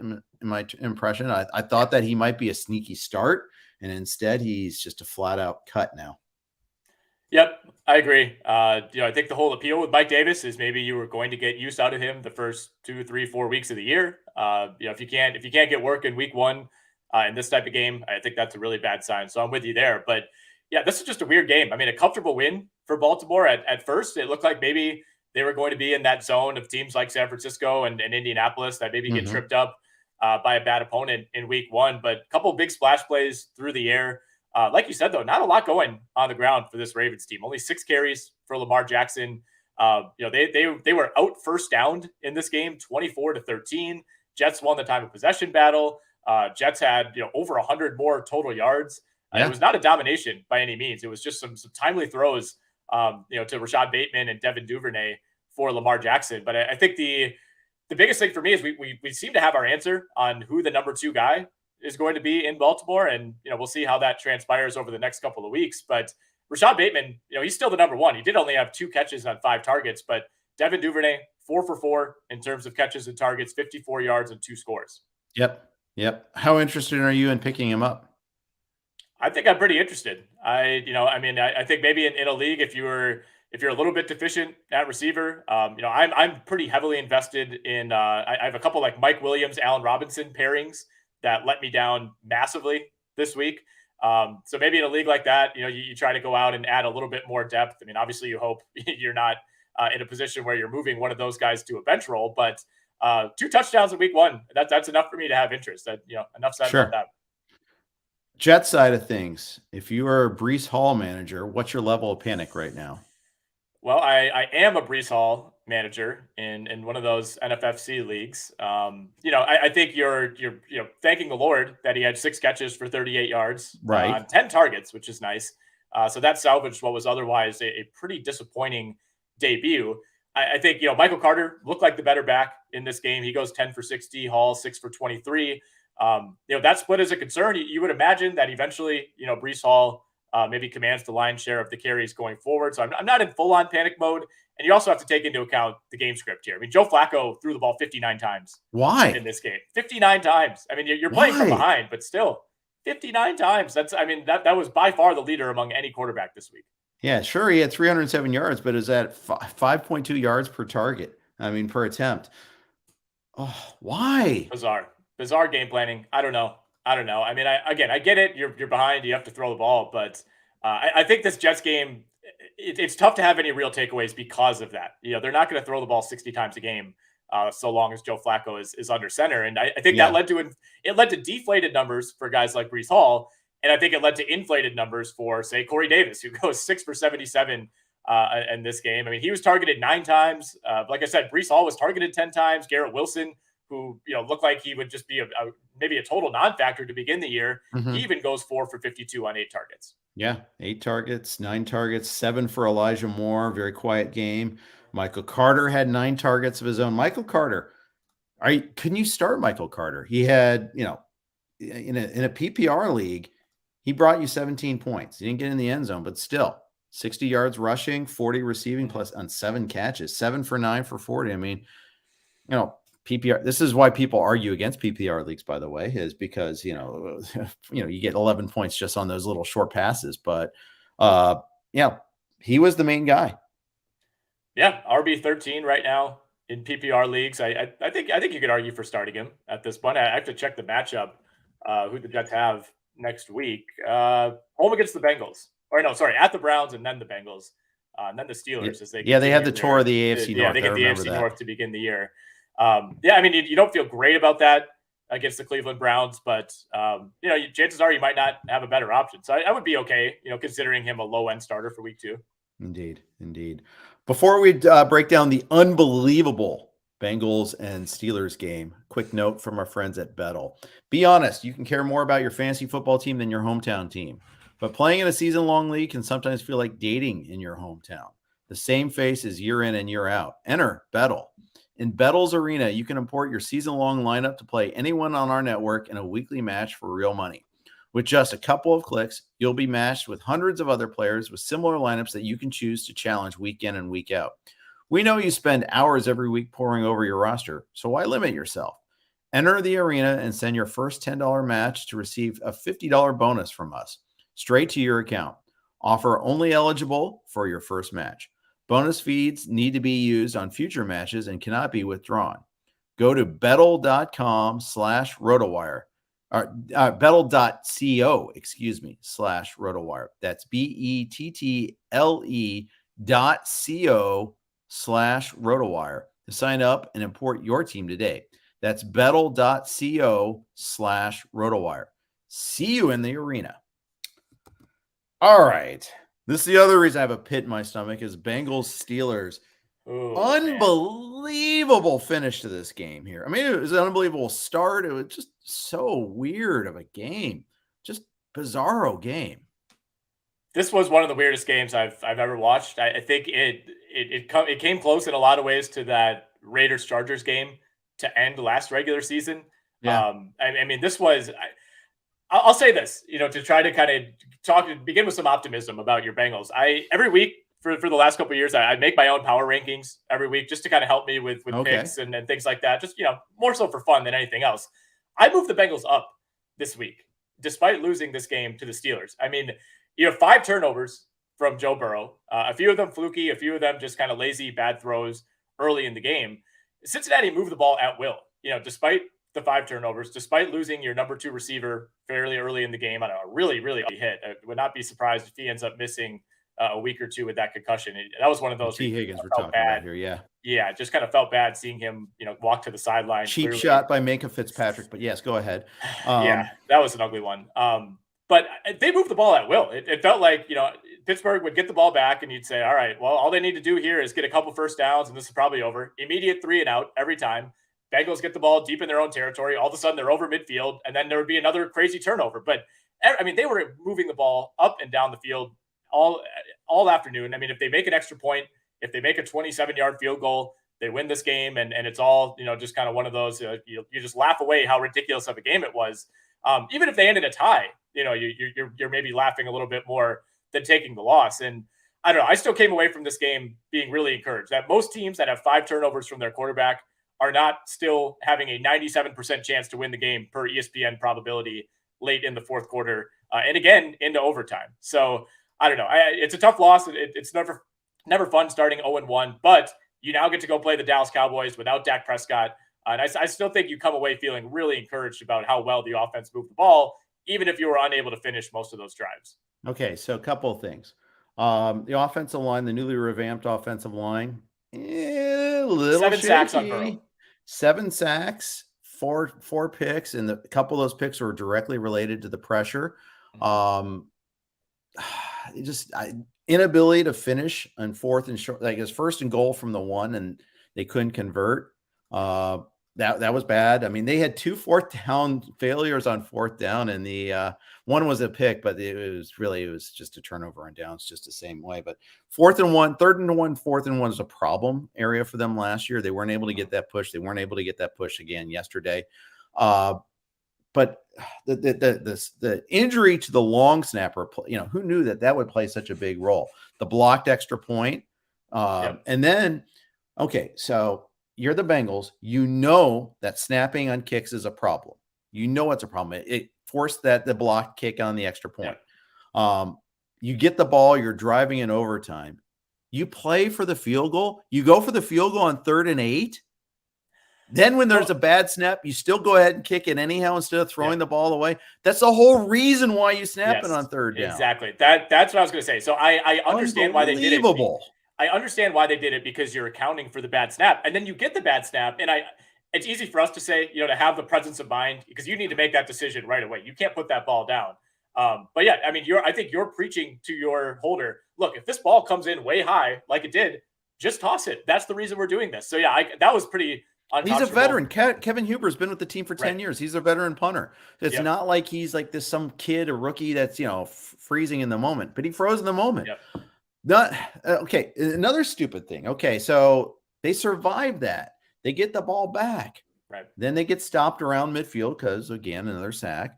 impression. I thought that he might be a sneaky start, and instead he's just a flat out cut now. Yep, I agree. I think the whole appeal with Mike Davis is maybe you were going to get use out of him the first 2, 3, 4 weeks of the year. If you can't get work in week 1 in this type of game, I think that's a really bad sign. So I'm with you there. But yeah, this is just a weird game. I mean, a comfortable win for Baltimore at first. It looked like maybe they were going to be in that zone of teams like San Francisco and Indianapolis that maybe get tripped up by a bad opponent in week 1. But a couple of big splash plays through the air. Like you said, though, not a lot going on the ground for this Ravens team. Only 6 carries for Lamar Jackson. They were out first downed in this game, 24-13. Jets won the time of possession battle. Jets had over 100 more total yards. It was not a domination by any means. It was just some timely throws, to Rashad Bateman and Devin Duvernay for Lamar Jackson. But I think the biggest thing for me is we seem to have our answer on who the number 2 guy is going to be in Baltimore. And, we'll see how that transpires over the next couple of weeks. But Rashad Bateman, he's still the number 1. He did only have 2 catches on 5 targets, but Devin Duvernay, 4 for 4 in terms of catches and targets, 54 yards and 2 scores. Yep. How interested are you in picking him up? I think I'm pretty interested. I think maybe in a league, if you're a little bit deficient at receiver, I'm pretty heavily invested in, I have a couple like Mike Williams, Allen Robinson pairings that let me down massively this week. So maybe in a league like that, you try to go out and add a little bit more depth. I mean, obviously you hope you're not in a position where you're moving one of those guys to a bench role, but 2 touchdowns in week 1. That's enough for me to have interest. Enough said about that. Jet side of things, if you are a Breece Hall manager, what's your level of panic right now? Well, I am a Breece Hall manager in one of those NFFC leagues. I think you're thanking the Lord that he had 6 catches for 38 yards on 10 targets, which is nice. So that salvaged what was otherwise a pretty disappointing debut. I think Michael Carter looked like the better back in this game. He goes 10 for 60, Hall 6 for 23. That split is a concern. You would imagine that eventually, Breece Hall maybe commands the lion's share of the carries going forward. So I'm not in full-on panic mode. And you also have to take into account the game script here. I mean, Joe Flacco threw the ball 59 times. Why? In this game? 59 times. I mean, you're playing from behind, but still 59 times. That was by far the leader among any quarterback this week. Yeah, sure. He had 307 yards, but is that 5.2 yards per target? I mean, per attempt. Oh, why? Bizarre game planning. I don't know. I mean, I get it. You're behind. You have to throw the ball, but I think this Jets game, it's tough to have any real takeaways because of that. They're not going to throw the ball 60 times a game, so long as Joe Flacco is under center. And I think that led to deflated numbers for guys like Breece Hall, and I think it led to inflated numbers for, say, Corey Davis, who goes 6 for 77 in this game. I mean, he was targeted 9 times. Like I said, Breece Hall was targeted 10 times. Garrett Wilson, who looked like he would just be maybe a total non-factor to begin the year. Mm-hmm. He even goes 4 for 52 on 8 targets. Yeah, 8 targets, 9 targets, 7 for Elijah Moore. Very quiet game. Michael Carter had 9 targets of his own. Michael Carter, can you start Michael Carter? He had, in a PPR league, he brought you 17 points. He didn't get in the end zone, but still 60 yards rushing, 40 receiving plus on 7 catches, 7 for 9 for 40. I mean, PPR. This is why people argue against PPR leagues, by the way, is because, you get 11 points just on those little short passes. But he was the main guy. Yeah. RB13 right now in PPR leagues. I think you could argue for starting him at this point. I have to check the matchup, who the Jets have next week. Home against the Bengals. Or no, sorry, at the Browns and then the Bengals. And then the Steelers as they they had the tour of the AFC North. Yeah, they get the AFC North to begin the year. I mean, you don't feel great about that against the Cleveland Browns, but chances are you might not have a better option. So I would be okay, considering him a low-end starter for week 2. Indeed. Before we break down the unbelievable Bengals and Steelers game, quick note from our friends at Bettle. Be honest, you can care more about your fantasy football team than your hometown team. But playing in a season-long league can sometimes feel like dating in your hometown. The same faces year in and year out. Enter Bettle. In Bettle's Arena, you can import your season-long lineup to play anyone on our network in a weekly match for real money. With just a couple of clicks, you'll be matched with hundreds of other players with similar lineups that you can choose to challenge week in and week out. We know you spend hours every week poring over your roster, so why limit yourself? Enter the arena and send your first $10 match to receive a $50 bonus from us, straight to your account. Offer only eligible for your first match. Bonus feeds need to be used on future matches and cannot be withdrawn. Go to bettle.com/RotoWire. Bettle.co, /RotoWire. That's BETTLE.co/RotoWire to sign up and import your team today. That's bettle.co/RotoWire. See you in the arena. All right. This is the other reason I have a pit in my stomach is Bengals Steelers. Unbelievable finish to this game here. I mean, it was an unbelievable start. It was just so weird of a game. Just bizarro game. This was one of the weirdest games I've ever watched. I think it came close in a lot of ways to that Raiders-Chargers game to end last regular season. Yeah. I mean, this was I'll say this, to try to kind of begin with some optimism about your Bengals. Every week for the last couple of years, I make my own power rankings every week just to kind of help me with picks and things like that. Just, more so for fun than anything else. I moved the Bengals up this week, despite losing this game to the Steelers. I mean, 5 turnovers from Joe Burrow, a few of them fluky, a few of them just kind of lazy, bad throws early in the game. Cincinnati moved the ball at will, despite the 5 turnovers, despite losing your number 2 receiver fairly early in the game on a really, really hit. I would not be surprised if he ends up missing a week or two with that concussion. That was one of those. T. Higgins we're talking about here, yeah. Yeah, just kind of felt bad seeing him, walk to the sideline. Cheap shot by Minka Fitzpatrick, but yes, go ahead. Yeah, that was an ugly one. But they moved the ball at will. It felt like, Pittsburgh would get the ball back and you'd say, all right, well, all they need to do here is get a couple first downs and this is probably over. Immediate 3 and out every time. Bengals get the ball deep in their own territory. All of a sudden they're over midfield and then there would be another crazy turnover. But I mean, they were moving the ball up and down the field all afternoon. I mean, if they make an extra point, if they make a 27-yard field goal, they win this game. And it's all, just kind of one of those, you just laugh away how ridiculous of a game it was. Even if they ended a tie, you're maybe laughing a little bit more than taking the loss. And I don't know, I still came away from this game being really encouraged that most teams that have 5 turnovers from their quarterback are not still having a 97% chance to win the game per ESPN probability late in the fourth quarter. And again, into overtime. So I don't know. It's a tough loss. It's never fun starting 0-1, but you now get to go play the Dallas Cowboys without Dak Prescott. And I still think you come away feeling really encouraged about how well the offense moved the ball, even if you were unable to finish most of those drives. Okay, so a couple of things. The offensive line, the newly revamped offensive line, a little 7 shaky. sacks on Burrow. 7 sacks, four picks, and a couple of those picks were directly related to the pressure. Inability to finish on fourth and short, like his first and goal from the 1, and they couldn't convert. That was bad. I mean, they had 2 fourth down failures on fourth down, and the one was a pick, but it was just a turnover on downs, just the same way. But 4th and 1, 3rd and 1, 4th and 1 is a problem area for them last year. They weren't able to get that push. They weren't able to get that push again yesterday. But the injury to the long snapper, who knew that would play such a big role? The blocked extra point, and then okay, so. You're the Bengals. You know that snapping on kicks is a problem. You know it's a problem. It forced the block kick on the extra point. Yeah. You get the ball. You're driving in overtime. You play for the field goal. You go for the field goal on 3rd and 8. Then when there's a bad snap, you still go ahead and kick it anyhow instead of throwing the ball away. That's the whole reason why you snap it on 3rd down. Exactly. That's what I was going to say. So I understand why they did it. I understand why they did it because you're accounting for the bad snap, and then you get the bad snap. And it's easy for us to say, to have the presence of mind because you need to make that decision right away. You can't put that ball down. But yeah, I mean, I think you're preaching to your holder. Look, if this ball comes in way high, like it did, just toss it. That's the reason we're doing this. So yeah, that was pretty uncomfortable. He's a veteran. Kevin Huber's been with the team for 10 years. He's a veteran punter. It's not like he's like some kid, a rookie that's, freezing in the moment, but he froze in the moment. Yep. Okay, another stupid thing. Okay, so they survive that. They get the ball back. Right. Then they get stopped around midfield because, again, another sack.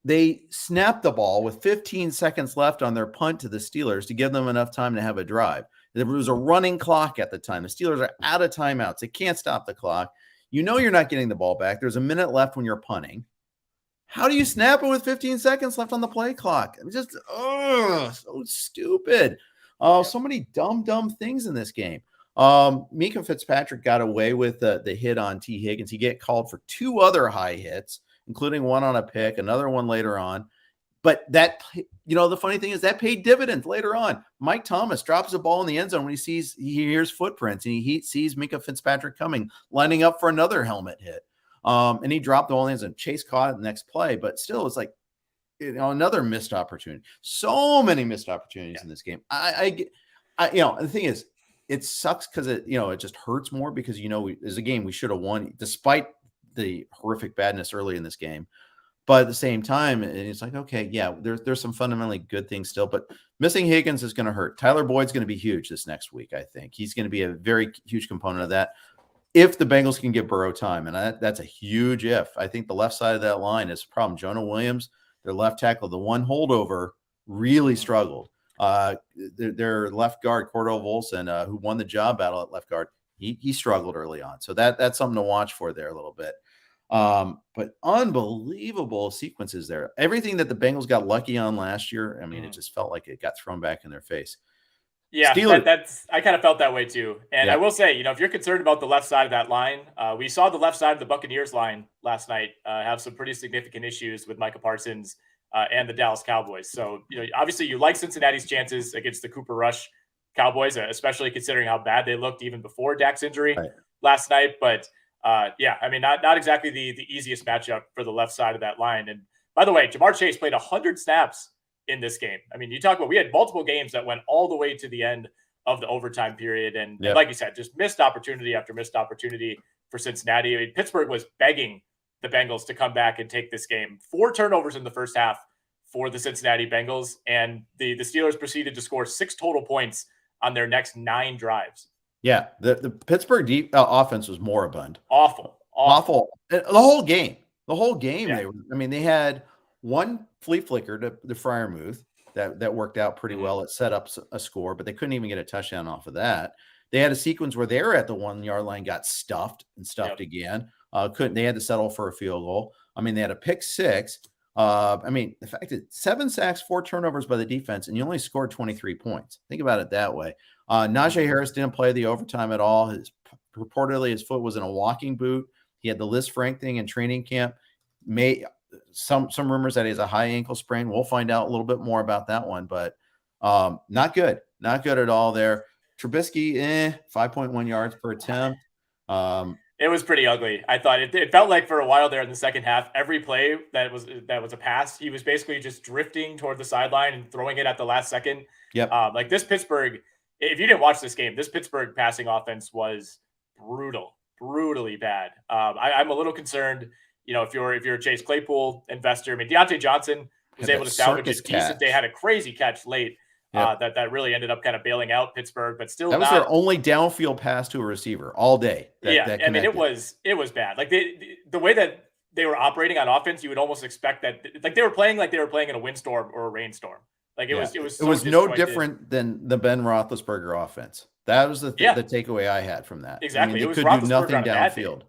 They snap the ball with 15 seconds left on their punt to the Steelers to give them enough time to have a drive. There was a running clock at the time. The Steelers are out of timeouts. They can't stop the clock. You're not getting the ball back. There's a minute left when you're punting. How do you snap it with 15 seconds left on the play clock? It's just, so stupid. So many dumb things in this game. Minka Fitzpatrick got away with the hit on T. Higgins. He get called for 2 other high hits, including one on a pick, another one later on. But that, the funny thing is that paid dividends later on. Mike Thomas drops a ball in the end zone when he hears footprints, and he sees Minka Fitzpatrick coming, lining up for another helmet hit. And he dropped the ball in the end zone. Chase caught it the next play, but still, it's like, another missed opportunity. So many missed opportunities in this game. The thing is, it sucks because it just hurts more because, as a game we should have won despite the horrific badness early in this game. But at the same time, it's like, okay, yeah, there's some fundamentally good things still, but missing Higgins is going to hurt. Tyler Boyd's going to be huge this next week. I think he's going to be a very huge component of that. If the Bengals can give Burrow time, and that's a huge if. I think the left side of that line is a problem. Jonah Williams, their left tackle, the one holdover, really struggled. Their left guard, Cordell Volson, who won the job battle at left guard, he struggled early on. So that's something to watch for there a little bit. But unbelievable sequences there. Everything that the Bengals got lucky on last year, I mean, it just felt like it got thrown back in their face. Yeah, I kind of felt that way too. And I will say, if you're concerned about the left side of that line, we saw the left side of the Buccaneers line last night have some pretty significant issues with Micah Parsons and the Dallas Cowboys. So, obviously you like Cincinnati's chances against the Cooper Rush Cowboys, especially considering how bad they looked even before Dak's injury last night. But not exactly the easiest matchup for the left side of that line. And by the way, Jamar Chase played 100 snaps in this game. I mean, you talk about, we had multiple games that went all the way to the end of the overtime period. And like you said, just missed opportunity after missed opportunity for Cincinnati. I mean, Pittsburgh was begging the Bengals to come back and take this game. 4 turnovers in the first half for the Cincinnati Bengals. And the Steelers proceeded to score 6 total points on their next 9 drives. Yeah, the Pittsburgh offense was moribund. Awful. The whole game. Yeah. They had one flea flicker to the Freiermuth that worked out pretty well. It set up a score, but they couldn't even get a touchdown off of that. They had a sequence where they were at the 1-yard line, got stuffed again. They had to settle for a field goal. I mean, they had a pick 6. The fact that 7 sacks, 4 turnovers by the defense, and you only scored 23 points. Think about it that way. Najee Harris didn't play the overtime at all. Reportedly, his foot was in a walking boot. He had the Liz Frank thing in training camp. Some rumors that he has a high ankle sprain. We'll find out a little bit more about that one, but not good at all there. Trubisky, 5.1 yards per attempt. It was pretty ugly. I thought it felt like for a while there in the second half, every play that was a pass, he was basically just drifting toward the sideline and throwing it at the last second. Yep. Like this Pittsburgh, if you didn't watch this game, this Pittsburgh passing offense was brutally bad. I'm a little concerned. If you're a Chase Claypool investor, I mean, Deontay Johnson was able to salvage a decent. They had a crazy catch late. That really ended up kind of bailing out Pittsburgh, but still that was their only downfield pass to a receiver all day. It was bad. Like the way that they were operating on offense, you would almost expect that like they were playing in a windstorm or a rainstorm. Like it was no different than the Ben Roethlisberger offense. That was the takeaway I had from that. Exactly, it could do nothing downfield.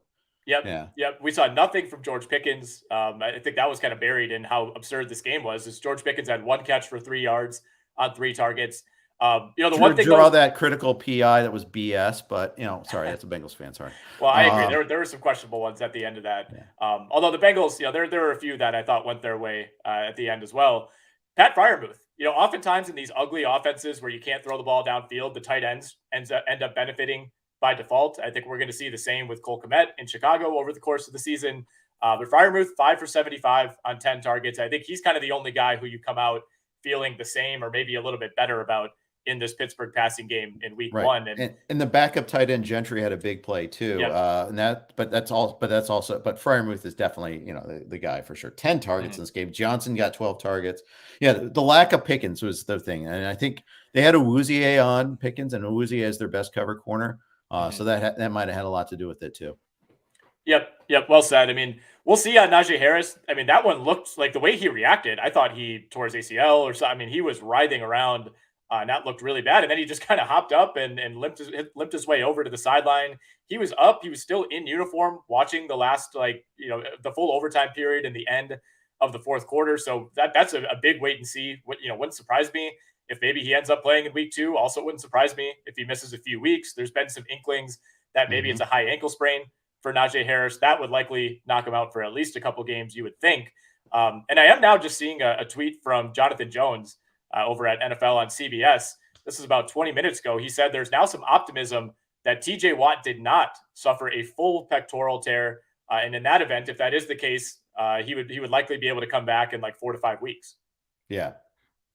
Yep. We saw nothing from George Pickens. I think that was kind of buried in how absurd this game was. Is George Pickens had 1 catch for 3 yards on 3 targets. One thing that critical PI that was BS, but sorry, that's a Bengals fan. Sorry. Well, I agree. There were some questionable ones at the end of that. Yeah. Although the Bengals, there were a few that I thought went their way at the end as well. Pat Freiermuth, oftentimes in these ugly offenses where you can't throw the ball downfield, the tight ends end up benefiting by default. I think we're going to see the same with Cole Kmet in Chicago over the course of the season. But Freiermuth, 5 for 75 on 10 targets. I think he's kind of the only guy who you come out feeling the same or maybe a little bit better about in this Pittsburgh passing game in week 1. And the backup tight end Gentry had a big play too. But Freiermuth is definitely, the guy for sure. 10 targets in this game. Johnson got 12 targets. Yeah. The lack of Pickens was the thing. And I think they had Awuzie on Pickens, and Awuzie is their best cover corner. So that might've had a lot to do with it too. Yep. Well said. I mean, we'll see on Najee Harris. I mean, that one looked like the way he reacted. I thought he tore his ACL or something. I mean, he was writhing around. And that looked really bad. And then he just kind of hopped up and limped his way over to the sideline. He was up. He was still in uniform watching the last, the full overtime period and the end of the fourth quarter. So that's a big wait and see. Wouldn't surprise me if maybe he ends up playing in week 2. Also wouldn't surprise me if he misses a few weeks. There's been some inklings that maybe it's a high ankle sprain for Najee Harris. That would likely knock him out for at least a couple games, you would think. And I am now just seeing a tweet from Jonathan Jones over at NFL on CBS. This is about 20 minutes ago. He said there's now some optimism that TJ Watt did not suffer a full pectoral tear. And in that event, if that is the case, he would likely be able to come back in like 4 to 5 weeks. Yeah.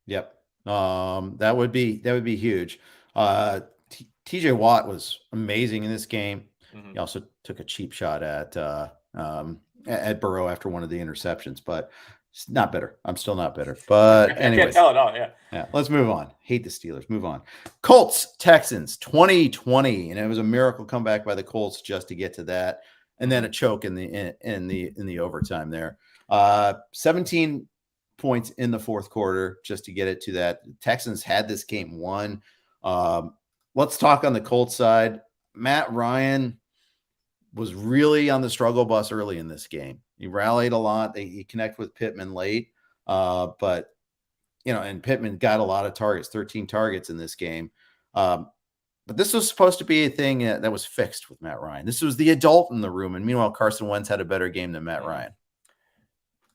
Yep. That would be huge. TJ Watt was amazing in this game. He also took a cheap shot at Burrow after one of the interceptions, but it's not bitter. I'm still not bitter. But anyway, I can't tell it all. Yeah. Let's move on. Hate the Steelers. Move on. Colts, Texans, 2020, and it was a miracle comeback by the Colts just to get to that, and then a choke in the overtime there. 17 points in the fourth quarter just to get it to that. Texans had this game won. Let's talk on the Colts side. Matt Ryan was really on the struggle bus early in this game. He rallied a lot. He connected with Pittman late, but and Pittman got a lot of targets, 13 targets in this game. But this was supposed to be a thing that was fixed with Matt Ryan. This was the adult in the room, and meanwhile, Carson Wentz had a better game than Matt Ryan.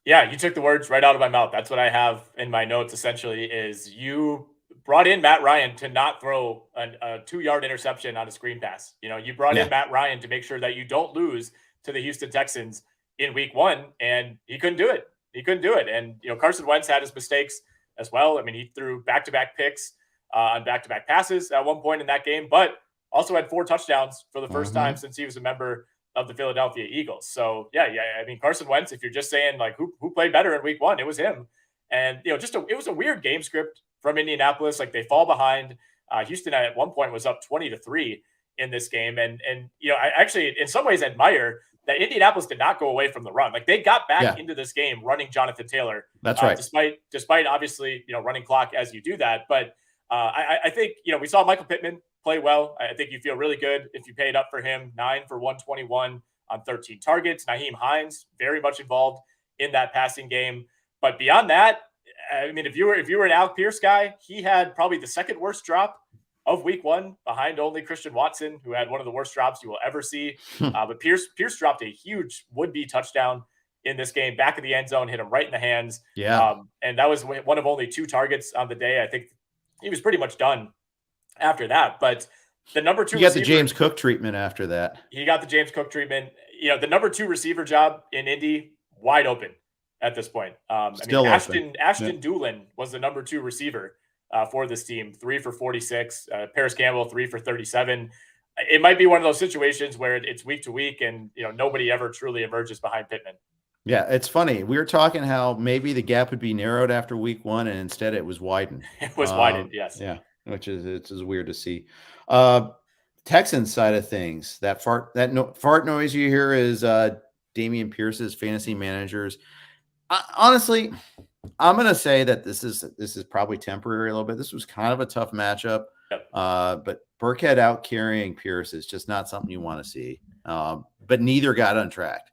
Yeah, you took the words right out of my mouth. That's what I have in my notes, essentially, is you brought in Matt Ryan to not throw a 2-yard interception on a screen pass. You brought in Yeah. Matt Ryan to make sure that you don't lose to the Houston Texans in week 1, and he couldn't do it. He couldn't do it. And, Carson Wentz had his mistakes as well. I mean, he threw back-to-back picks on back-to-back passes at one point in that game, but also had 4 touchdowns for the first time since he was a member of the Philadelphia Eagles. So yeah. I mean, Carson Wentz, if you're just saying like who played better in week 1, it was him. And, it was a weird game script from Indianapolis. Like they fall behind. Houston at one point was up 20-3 in this game. And I actually, in some ways, admire that Indianapolis did not go away from the run. Like they got back into this game running Jonathan Taylor. That's right. Despite obviously, running clock as you do that. But I think, we saw Michael Pittman play well. I think you feel really good if you paid up for him. 9 for 121 on 13 targets. Nyheim Hines very much involved in that passing game. But beyond that, I mean, if you were an Alec Pierce guy, he had probably the second worst drop of week 1 behind only Christian Watson, who had one of the worst drops you will ever see. But Pierce dropped a huge would-be touchdown in this game, back of the end zone, hit him right in the hands. Yeah. And that was one of only 2 targets on the day. I think he was pretty much done after that. But the number 2 you got the James Cook treatment after that. He got the James Cook treatment. The number 2 receiver job in Indy, wide open at this point. Ashton Doolin was the number 2 receiver for this team, 3 for 46. Paris Campbell, 3 for 37. It might be one of those situations where it's week to week and, nobody ever truly emerges behind Pittman. Yeah, it's funny. We were talking how maybe the gap would be narrowed after week 1, and instead it was widened. It was widened, yes. Yeah, which is weird to see. Texans side of things, that fart noise you hear is Dameon Pierce's fantasy managers. Honestly, I'm going to say that this is probably temporary a little bit. This was kind of a tough matchup, but Burkhead out carrying Pierce is just not something you want to see. But neither got untracked.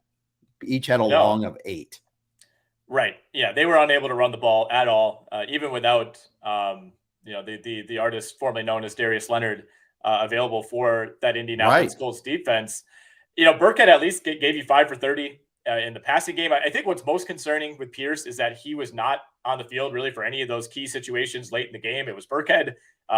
Each had a long of 8. Right. Yeah, they were unable to run the ball at all, even without the artist formerly known as Darius Leonard available for that Indianapolis Colts defense. Burkhead at least gave you 5 for 30 in the passing game. I think what's most concerning with Pierce is that he was not on the field really for any of those key situations late in the game. It was Burkhead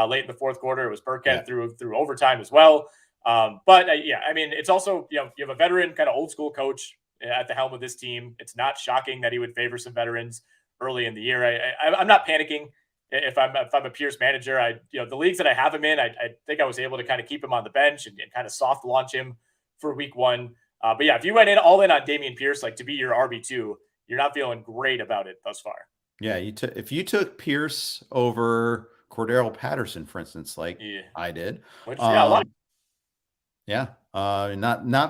late in the fourth quarter. It was Burkhead through overtime as well. But I mean, it's also, you have a veteran kind of old school coach at the helm of this team. It's not shocking that he would favor some veterans early in the year. I'm not panicking if I'm a Pierce manager. The leagues that I have him in, I think I was able to kind of keep him on the bench and kind of soft launch him for week 1. But yeah, if you went all in on Dameon Pierce, like to be your RB2, you're not feeling great about it thus far. Yeah, if you took Pierce over Cordero Patterson, for instance, like I did, not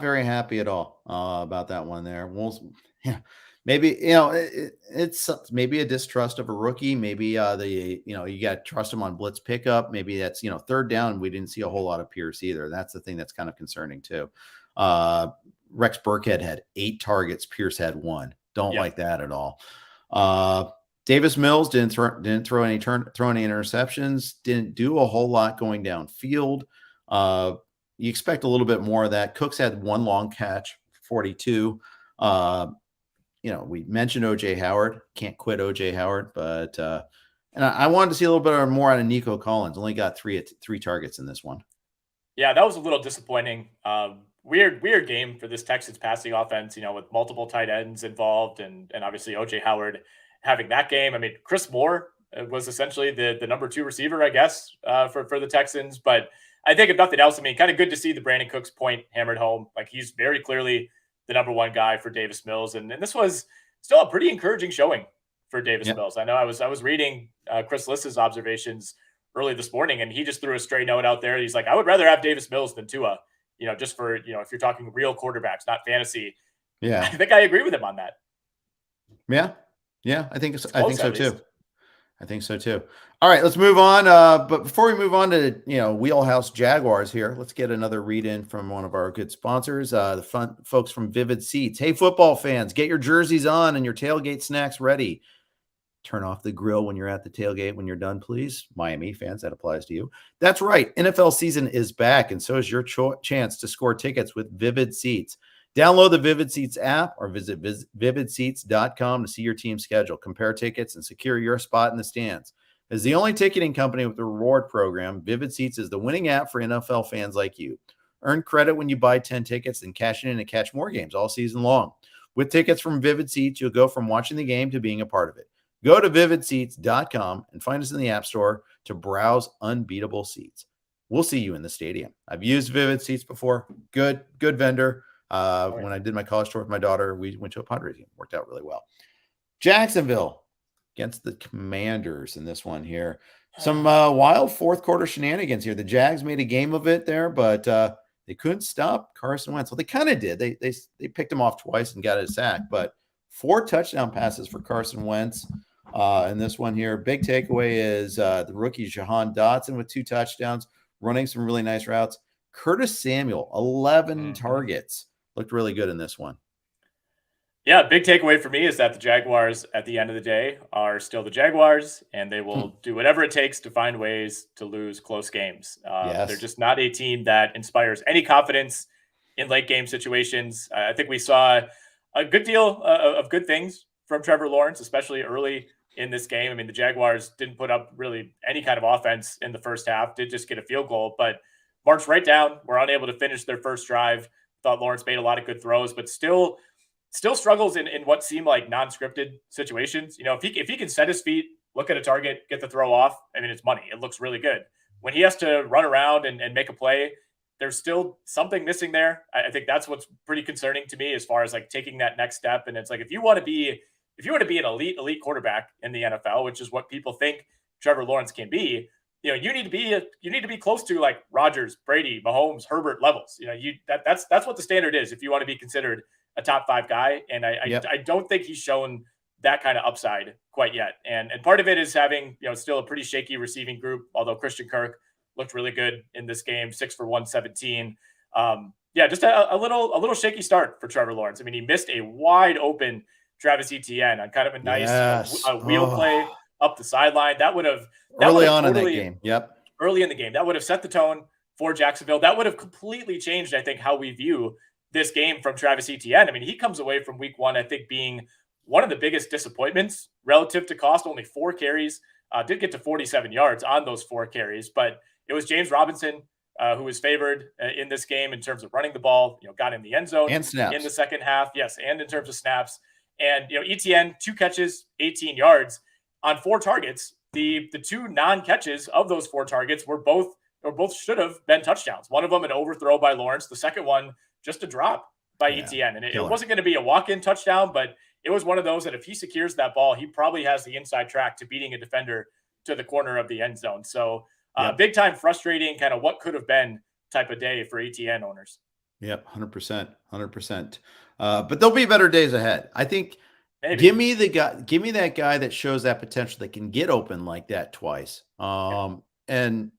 very happy at all about that one there. Maybe it's maybe a distrust of a rookie. Maybe you got to trust him on blitz pickup. Maybe that's third down. We didn't see a whole lot of Pierce either. That's the thing that's kind of concerning too. Rex Burkhead had 8 targets. Pierce had 1. Don't like that at all. Davis Mills didn't throw any interceptions. Didn't do a whole lot going downfield. You expect a little bit more of that. Cooks had 1 long catch, 42. We mentioned OJ Howard. Can't quit OJ Howard, but and I wanted to see a little bit more out of Nico Collins. Only got 3 targets in this one. Yeah, that was a little disappointing. Weird game for this Texans passing offense, with multiple tight ends involved and obviously OJ Howard having that game. I mean, Chris Moore was essentially the number 2 receiver, I guess, for the Texans. But I think if nothing else, I mean, kind of good to see the Brandon Cooks point hammered home. Like he's very clearly the number 1 guy for Davis Mills. And this was still a pretty encouraging showing for Davis Mills. I know I was reading Chris Liss's observations early this morning, and he just threw a stray note out there. He's like, I would rather have Davis Mills than Tua, just for, if you're talking real quarterbacks, not fantasy. Yeah. I think I agree with him on that. Yeah. Yeah. I think so too. I think so too. All right, let's move on. But before we move on to, Wheelhouse Jaguars here, let's get another read in from one of our good sponsors, the fun folks from Vivid Seats. Hey, football fans, get your jerseys on and your tailgate snacks ready. Turn off the grill when you're at the tailgate. When you're done, please. Miami fans, that applies to you. That's right. NFL season is back, and so is your chance to score tickets with Vivid Seats. Download the Vivid Seats app or visit vividseats.com to see your team schedule, compare tickets, and secure your spot in the stands. As the only ticketing company with a reward program, Vivid Seats is the winning app for NFL fans like you. Earn credit when you buy 10 tickets and cash in to catch more games all season long. With tickets from Vivid Seats, you'll go from watching the game to being a part of it. Go to vividseats.com and find us in the App Store to browse unbeatable seats. We'll see you in the stadium. I've used Vivid Seats before. Good vendor. When I did my college tour with my daughter, we went to a Padres game. Worked out really well. Jacksonville against the Commanders in this one here. Some wild fourth quarter shenanigans here. The Jags made a game of it there, but they couldn't stop Carson Wentz. Well, they kind of did. They picked him off twice and got a sack, but 4 touchdown passes for Carson Wentz in this one here. Big takeaway is the rookie Jahan Dotson with 2 touchdowns, running some really nice routes. Curtis Samuel, 11 targets. Looked really good in this one. Yeah, big takeaway for me is that the Jaguars, at the end of the day, are still the Jaguars, and they will do whatever it takes to find ways to lose close games. They're just not a team that inspires any confidence in late game situations. I think we saw a good deal of good things from Trevor Lawrence, especially early in this game. I mean, the Jaguars didn't put up really any kind of offense in the first half, did just get a field goal, but marched right down, were unable to finish their first drive. Thought Lawrence made a lot of good throws, but still struggles in what seem like non-scripted situations. You know, if he can set his feet, look at a target, get the throw off, I mean, it's money. It looks really good. When he has to run around and make a play, there's still something missing there. I think that's what's pretty concerning to me as far as like taking that next step. And it's like, if you want to be an elite quarterback in the NFL, which is what people think Trevor Lawrence can be, you know, you need to be close to like Rodgers, Brady, Mahomes, Herbert levels. You know, that's what the standard is if you want to be considered a top 5 guy. And I don't think he's shown that kind of upside quite yet. And part of it is having, you know, still a pretty shaky receiving group, although Christian Kirk looked really good in this game, 6 for 117. Just a little shaky start for Trevor Lawrence. I mean, he missed a wide open Travis Etienne on kind of a nice wheel play up the sideline. That would have early on in that game. Yep. Early in the game. That would have set the tone for Jacksonville. That would have completely changed, I think, how we view this game from Travis Etienne. I mean, he comes away from week 1, I think, being one of the biggest disappointments relative to cost. Only 4 carries, did get to 47 yards on those 4 carries, but it was James Robinson who was favored in this game in terms of running the ball, you know, got in the end zone and snaps in the second half. Yes. And in terms of snaps. And, you know, Etienne, 2 catches, 18 yards on 4 targets. The 2 non-catches of those 4 targets were both should have been touchdowns. One of them an overthrow by Lawrence. The second one just a drop by Etienne. And it wasn't going to be a walk-in touchdown, but it was one of those that if he secures that ball, he probably has the inside track to beating a defender to the corner of the end zone. So big time frustrating, kind of what could have been type of day for Etienne owners. Yep. 100%. But there'll be better days ahead. I think. Maybe. Give me that guy that shows that potential that can get open like that twice. And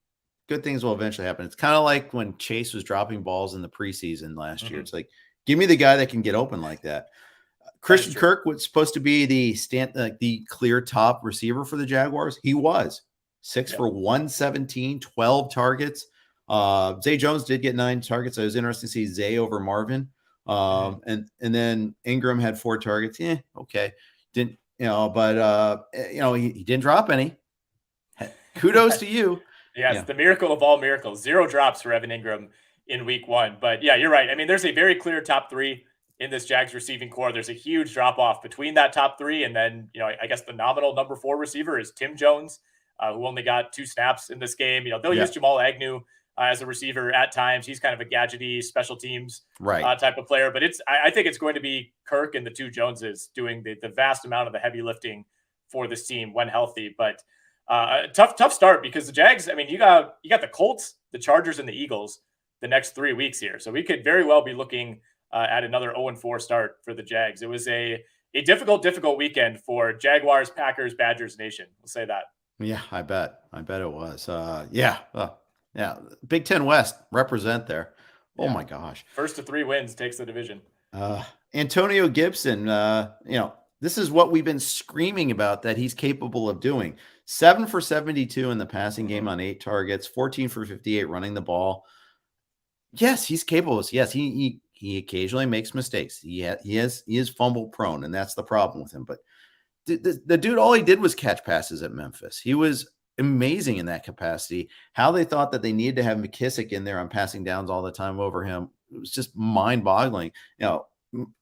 good things will eventually happen. It's kind of like when Chase was dropping balls in the preseason last year. It's like, give me the guy that can get open like that. Christian Kirk was supposed to be the clear top receiver for the Jaguars. He was 6 for 117, 12 targets. Zay Jones did get 9 targets. I was interested to see Zay over Marvin. And then Ingram had 4 targets. Okay. Didn't, you know, but he didn't drop any. Kudos to you. Yes, the miracle of all miracles. 0 drops for Evan Ingram in week 1. But yeah, you're right. I mean, there's a very clear top 3 in this Jags receiving core. There's a huge drop off between that top 3. And then, you know, I guess the nominal number 4 receiver is Tim Jones, who only got 2 snaps in this game. You know, they'll use Jamal Agnew as a receiver at times. He's kind of a gadgety special teams type of player, but I think it's going to be Kirk and the 2 Joneses doing the vast amount of the heavy lifting for this team when healthy. But tough start because the Jags, I mean, you got the Colts, the Chargers, and the Eagles the next 3 weeks here. So we could very well be looking at another 0-4 start for the Jags. It was a difficult weekend for Jaguars, Packers, Badgers Nation. We'll say that. Yeah, I bet it was. Big Ten West represent there. Oh my gosh. First to 3 wins takes the division. Antonio Gibson, this is what we've been screaming about that he's capable of doing. 7 for 72 in the passing game on 8 targets, 14 for 58 running the ball. Yes, he's capable. Yes, he he occasionally makes mistakes. He is fumble prone, and that's the problem with him. But the dude, all he did was catch passes at Memphis. He was amazing in that capacity. How they thought that they needed to have McKissick in there on passing downs all the time over him, it was just mind-boggling.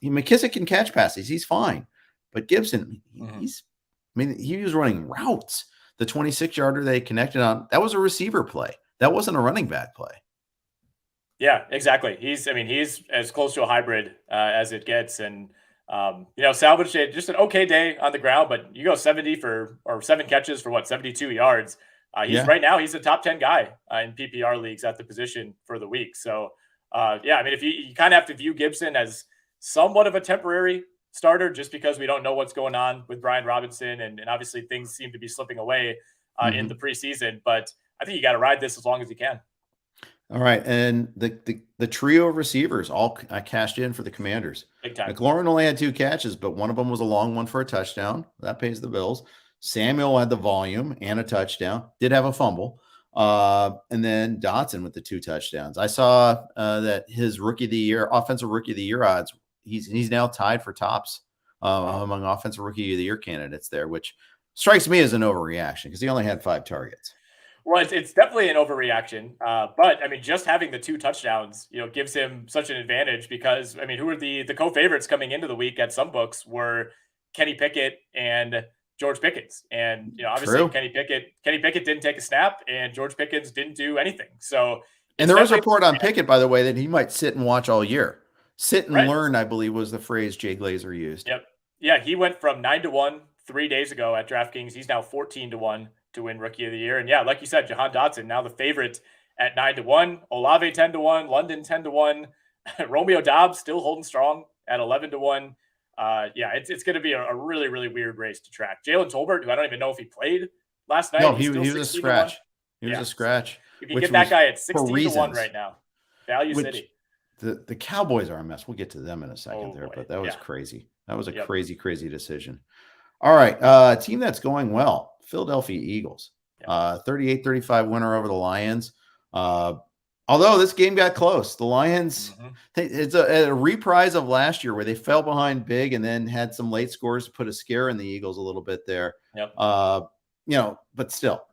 McKissick can catch passes. He's fine. But Gibson, he was running routes. The 26-yarder they connected on, that was a receiver play. That wasn't a running back play. Yeah, exactly. He's as close to a hybrid as it gets. And, salvaged just an okay day on the ground, but you go 7 catches for 72 yards. Right now, he's a top 10 guy in PPR leagues at the position for the week. So, if you kind of have to view Gibson as somewhat of a temporary starter just because we don't know what's going on with Brian Robinson. And obviously things seem to be slipping away in the preseason, but I think you got to ride this as long as you can. All right. And the trio of receivers all cashed in for the Commanders. Big time. McLaurin only had 2 catches, but one of them was a long one for a touchdown. That pays the bills. Samuel had the volume and a touchdown, did have a fumble. And then Dotson with the 2 touchdowns. I saw that his offensive rookie of the year odds, he's now tied for tops among offensive rookie of the year candidates there, which strikes me as an overreaction because he only had 5 targets. Well, it's definitely an overreaction. But just having the 2 touchdowns, gives him such an advantage because who were the co-favorites coming into the week at some books were Kenny Pickett and George Pickens. And, obviously True. Kenny Pickett didn't take a snap and George Pickens didn't do anything. So, and there was a report on Pickett, by the way, that he might sit and watch all year. Sit and right. learn, I believe, was the phrase Jay Glazer used. Yep. Yeah. He went from 9-1 3 days ago at DraftKings. He's now 14-1 to win Rookie of the Year. And yeah, like you said, Jahan Dotson, now the favorite at 9-1, Olave 10-1, London 10-1, Romeo Dobbs still holding strong at 11-1. It's going to be a really, really weird race to track. Jalen Tolbert, who I don't even know if he played last night. No, he was a scratch. He was a scratch. You can get that guy at 16-1 right now. Value City. The Cowboys are a mess. We'll get to them in a second but that was crazy. That was a crazy, crazy decision. All right. Team that's going well, Philadelphia Eagles. 38-35 winner over the Lions. Although this game got close. The Lions, it's a reprise of last year where they fell behind big and then had some late scores to put a scare in the Eagles a little bit there. Yep. But still,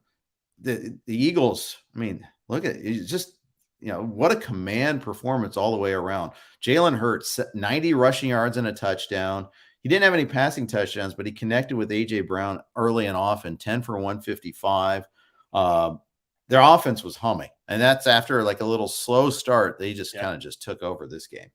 the Eagles, look at it. It's just, what a command performance all the way around. Jalen Hurts, 90 rushing yards and a touchdown. He didn't have any passing touchdowns, but he connected with A.J. Brown early and often, 10 for 155. Their offense was humming, and that's after like a little slow start. They just kind of just took over this game.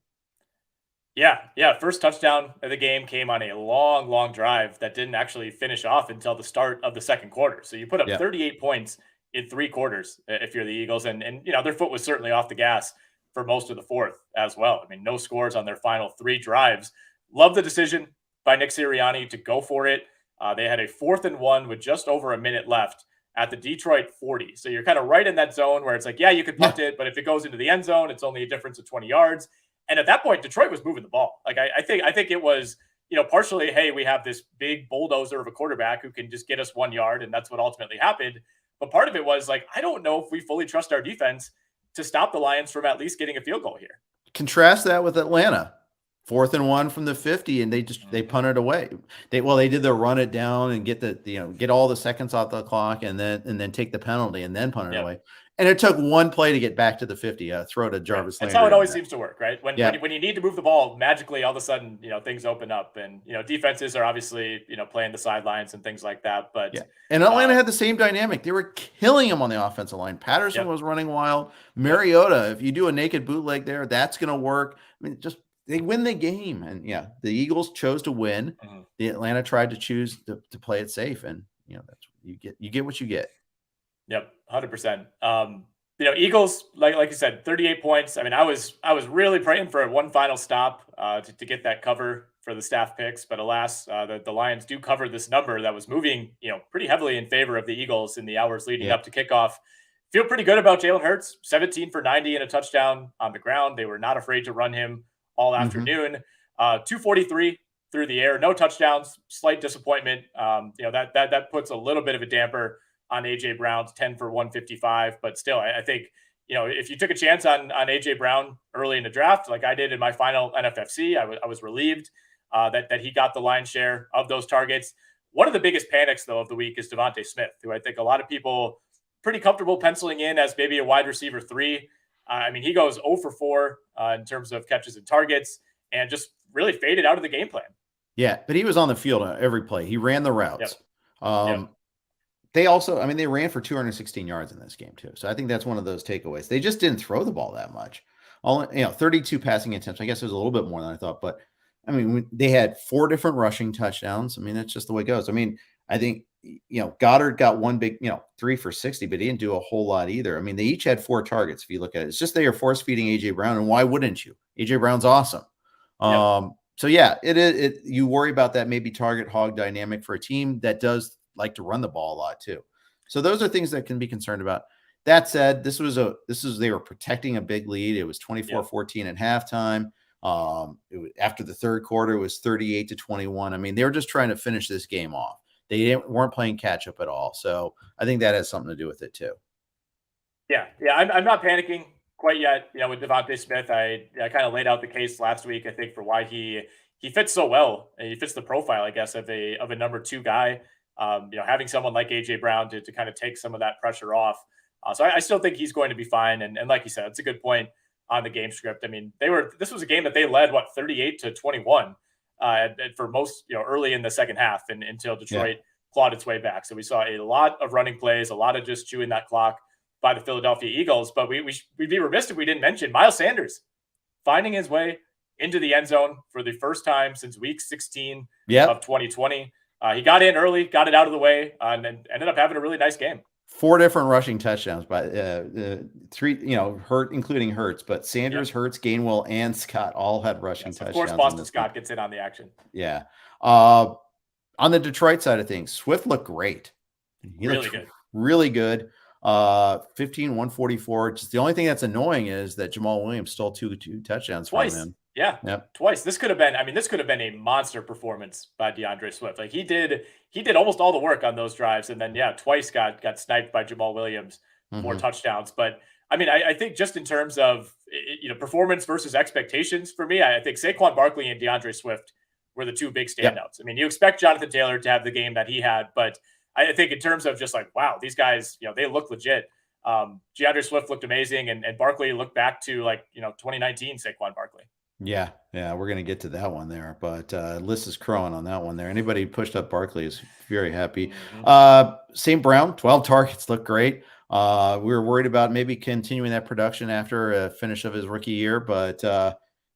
Yeah. First touchdown of the game came on a long, long drive that didn't actually finish off until the start of the second quarter. So you put up 38 points in 3 quarters if you're the Eagles, and their foot was certainly off the gas for most of the fourth as well. No scores on their final 3 drives. Love the decision by Nick Sirianni to go for it. They had a 4th and 1 with just over a minute left at the Detroit 40. So you're kind of right in that zone where it's like, you could punt it, but if it goes into the end zone, it's only a difference of 20 yards. And at that point, Detroit was moving the ball. Like I think it was, partially, hey, we have this big bulldozer of a quarterback who can just get us 1 yard, and that's what ultimately happened. But part of it was like, I don't know if we fully trust our defense to stop the Lions from at least getting a field goal here. Contrast that with Atlanta. 4th and 1 from the 50, and they punted away. They did the run it down and get get all the seconds off the clock, and then take the penalty and then punt it away. And it took one play to get back to the 50. Throw to Jarvis. That's how it always seems to work, right? When you need to move the ball, magically all of a sudden things open up, and defenses are obviously playing the sidelines and things like that. But and Atlanta had the same dynamic. They were killing him on the offensive line. Patterson was running wild. Mariota, if you do a naked bootleg there, that's going to work. They win the game, and the Eagles chose to win. The Atlanta tried to choose to play it safe, and that's you get what you get. Yep, 100%. Eagles, like you said, 38 points. I was really praying for one final stop to get that cover for the staff picks, but alas, the Lions do cover this number that was moving pretty heavily in favor of the Eagles in the hours leading up to kickoff. Feel pretty good about Jalen Hurts, 17 for 90 and a touchdown on the ground. They were not afraid to run him all afternoon. 243 through the air, no touchdowns, slight disappointment. That puts a little bit of a damper on A.J. Brown's 10 for 155, but still, I think, if you took a chance on AJ Brown early in the draft, like I did in my final NFFC, I was relieved that he got the lion's share of those targets. One of the biggest panics, though, of the week is Devontae Smith, who I think a lot of people pretty comfortable penciling in as maybe a wide receiver 3. He goes 0 for 4 in terms of catches and targets, and just really faded out of the game plan. Yeah, but he was on the field every play. He ran the routes. Yep. They also, they ran for 216 yards in this game too. So I think that's one of those takeaways. They just didn't throw the ball that much. 32 passing attempts. I guess it was a little bit more than I thought, but they had 4 different rushing touchdowns. That's just the way it goes. I think, Goddard got one big, 3 for 60, but he didn't do a whole lot either. They each had 4 targets. If you look at it, it's just they are force feeding AJ Brown. And why wouldn't you? AJ Brown's awesome. So yeah, you worry about that maybe target hog dynamic for a team that does like to run the ball a lot too. So those are things that can be concerned about. That said, they were protecting a big lead. It was 24-14 at halftime. After the third quarter, it was 38-21. They were just trying to finish this game off. They weren't playing catch up at all. So I think that has something to do with it too. Yeah. I'm not panicking quite yet. With Devontae Smith, I kind of laid out the case last week, I think, for why he fits so well. He fits the profile, I guess, of a number 2 guy. Having someone like AJ Brown to kind of take some of that pressure off. So I still think he's going to be fine. And like you said, it's a good point on the game script. This was a game that they led 38-21 for most, early in the second half and until Detroit clawed its way back. So we saw a lot of running plays, a lot of just chewing that clock by the Philadelphia Eagles. But we'd be remiss if we didn't mention Miles Sanders finding his way into the end zone for the first time since week 16 of 2020. He got in early, got it out of the way, and then ended up having a really nice game. 4 different rushing touchdowns by 3, including Hurts, but Sanders, Hurts, Gainwell, and Scott all had rushing touchdowns. Of course, Boston Scott gets in on the action. Yeah. On the Detroit side of things, Swift looked great. He looked really good. 15-144. Just the only thing that's annoying is that Jamal Williams stole two touchdowns twice from him. Twice. This could have been a monster performance by DeAndre Swift. Like he did almost all the work on those drives, and then twice got sniped by Jamal Williams for touchdowns. But I think just in terms of performance versus expectations for me, I think Saquon Barkley and DeAndre Swift were the 2 big standouts. You expect Jonathan Taylor to have the game that he had, but I think in terms of just like, wow, these guys, they look legit. DeAndre Swift looked amazing, and Barkley looked back to 2019 Saquon Barkley. Yeah, we're going to get to that one there, but Liz is crowing on that one there. Anybody who pushed up Barkley is very happy. St. Brown, 12 targets, looked great. We were worried about maybe continuing that production after a finish of his rookie year, but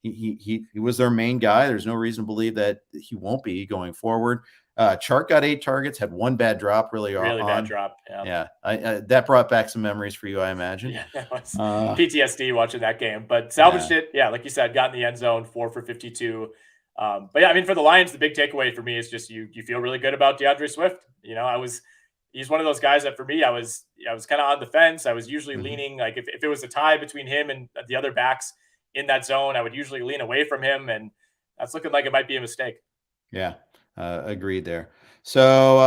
he was their main guy. There's no reason to believe that he won't be going forward. Chark got 8 targets, had 1 bad drop, really bad drop. Yeah. That brought back some memories for you, I imagine. Yeah, it was PTSD watching that game, but salvaged it. Yeah, like you said, got in the end zone, 4 for 52. But for the Lions, the big takeaway for me is just you feel really good about DeAndre Swift. He's one of those guys that for me, I was kind of on the fence. I was usually leaning, like if it was a tie between him and the other backs in that zone, I would usually lean away from him, and that's looking like it might be a mistake. Yeah. Agreed there. So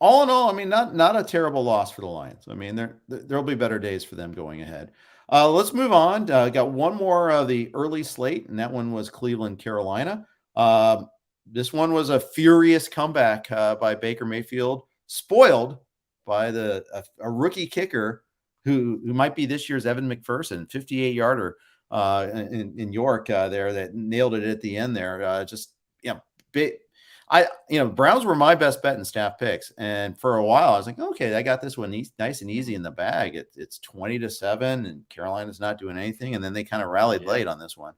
all in all, not a terrible loss for the Lions. There'll be better days for them going ahead. Let's move on. Got one more of the early slate, and that one was Cleveland, Carolina. This one was a furious comeback by Baker Mayfield, spoiled by a rookie kicker who might be this year's Evan McPherson, 58-yarder in York there that nailed it at the end there. Big. Browns were my best bet in staff picks. And for a while, I was like, okay, I got this one nice and easy in the bag. It's 20-7 and Carolina's not doing anything. And then they kind of rallied late on this one.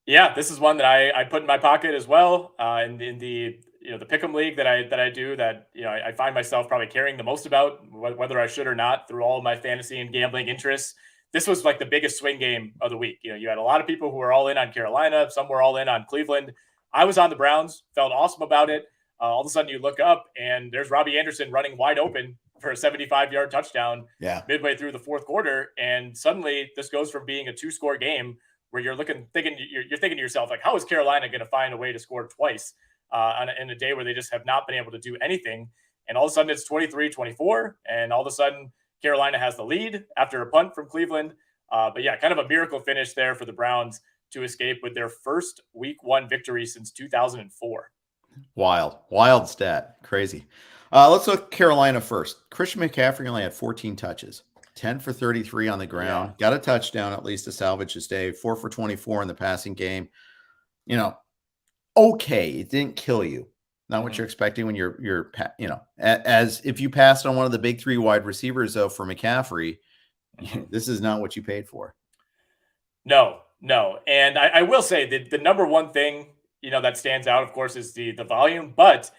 Yeah, this is one that I put in my pocket as well. In the pick'em league that I do that, I find myself probably caring the most about whether I should or not through all of my fantasy and gambling interests. This was like the biggest swing game of the week. You had a lot of people who were all in on Carolina. Some were all in on Cleveland. I was on the Browns, felt awesome about it. All of a sudden you look up and there's Robbie Anderson running wide open for a 75-yard touchdown midway through the fourth quarter. And suddenly this goes from being a 2-score game where you're thinking to yourself, like, how is Carolina going to find a way to score twice in a day where they just have not been able to do anything? And all of a sudden it's 23-24. And all of a sudden Carolina has the lead after a punt from Cleveland. But yeah, kind of a miracle finish there for the Browns to escape with their first week 1 victory since 2004. Wild stat. Crazy. Let's look at Carolina first. Christian McCaffrey only had 14 touches, 10 for 33 on the ground, got a touchdown at least to salvage his day, 4 for 24 in the passing game. Okay, it didn't kill you. Not what you're expecting when you're as if you passed on one of the big 3 wide receivers, though, for McCaffrey, this is not what you paid for. No. And I will say that the number one thing, that stands out, of course, is the volume, but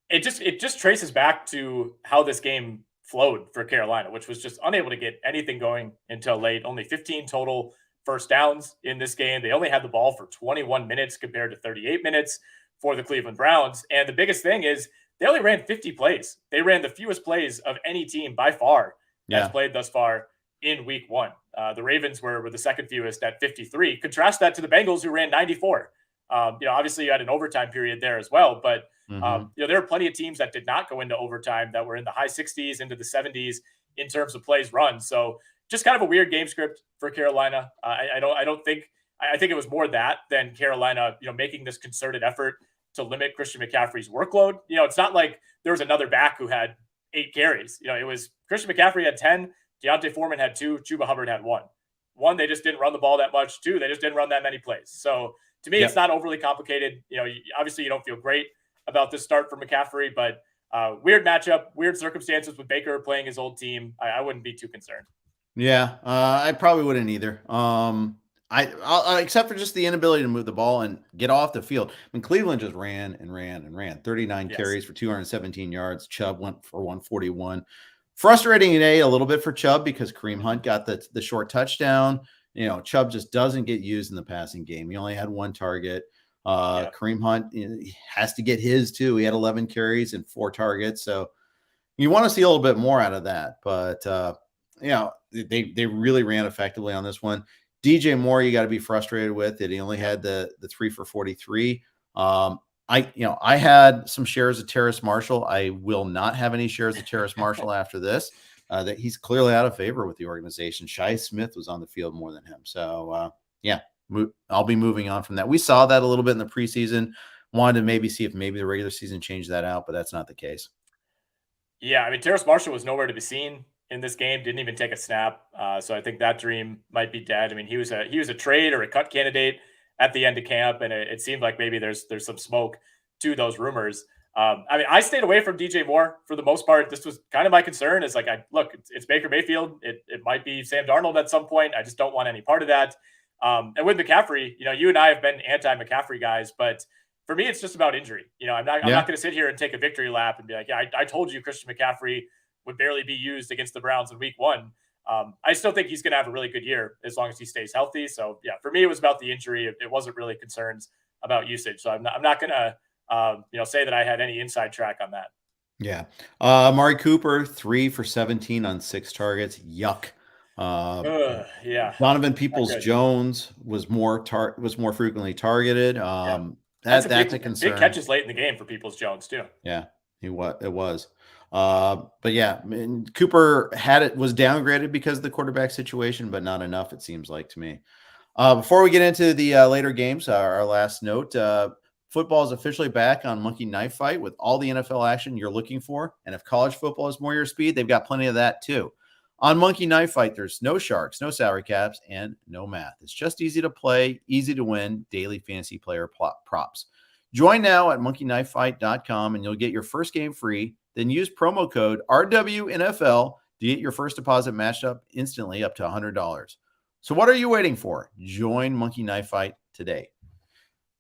it just traces back to how this game flowed for Carolina, which was just unable to get anything going until late. Only 15 total first downs in this game. They only had the ball for 21 minutes compared to 38 minutes for the Cleveland Browns. And the biggest thing is they only ran 50 plays. They ran the fewest plays of any team by far that's played thus far in week 1. The Ravens were the second fewest at 53. Contrast that to the Bengals, who ran 94. Obviously you had an overtime period there as well, but there are plenty of teams that did not go into overtime that were in the high 60s into the 70s in terms of plays run. So just kind of a weird game script for Carolina. I think it was more that than Carolina, making this concerted effort to limit Christian McCaffrey's workload. It's not like there was another back who had 8 carries. It was Christian McCaffrey had 10, Deontay Foreman had 2, Chuba Hubbard had 1. 1, they just didn't run the ball that much. 2, they just didn't run that many plays. So to me, it's not overly complicated. Obviously you don't feel great about this start for McCaffrey, but weird matchup, weird circumstances with Baker playing his old team. I wouldn't be too concerned. Yeah, I probably wouldn't either. I except for just the inability to move the ball and get off the field. I mean, Cleveland just ran and ran and ran. 39 carries for 217 yards. Chubb went for 141. Frustrating today a little bit for Chubb because Kareem Hunt got the short touchdown. Chubb just doesn't get used in the passing game. He only had 1 target. Kareem Hunt has to get his too. He had 11 carries and 4 targets. So you want to see a little bit more out of that. But they really ran effectively on this one. DJ Moore, you got to be frustrated with it. He only had the 3 for 43. I had some shares of Terrace Marshall. I will not have any shares of Terrace Marshall after this. That he's clearly out of favor with the organization. Shi Smith was on the field more than him. So I'll be moving on from that. We saw that a little bit in the preseason. Wanted to maybe see if maybe the regular season changed that out, but that's not the case. Yeah, I mean, Terrace Marshall was nowhere to be seen in this game. Didn't even take a snap. So I think that dream might be dead. I mean, he was a trade or a cut candidate at the end of camp, and it seemed like maybe there's some smoke to those rumors. I stayed away from DJ Moore for the most part. This was kind of my concern. Is like, it's Baker Mayfield. It might be Sam Darnold at some point. I just don't want any part of that. And with McCaffrey, you and I have been anti-McCaffrey guys, but for me, it's just about injury. I'm not going to sit here and take a victory lap and be like, I told you Christian McCaffrey would barely be used against the Browns in week 1. I still think he's going to have a really good year as long as he stays healthy. So yeah, for me, it was about the injury. It wasn't really concerns about usage. So I'm not going to, say that I had any inside track on that. Yeah. Amari Cooper, 3 for 17 on 6 targets. Yuck. Donovan Peoples-Jones was more frequently targeted. That's a concern. Big catches late in the game for Peoples-Jones too. Yeah, it was. But yeah, I mean, Cooper was downgraded because of the quarterback situation, but not enough, it seems like to me. Before we get into the later games, our last note, football is officially back on Monkey Knife Fight with all the NFL action you're looking for. And if college football is more your speed, they've got plenty of that too. On Monkey Knife Fight, there's no sharks, no salary caps, and no math. It's just easy to play, easy to win, daily fantasy player props. Join now at monkeyknifefight.com and you'll get your first game free. Then use promo code RWNFL to get your first deposit matched up instantly up to $100. So what are you waiting for? Join Monkey Knife Fight today.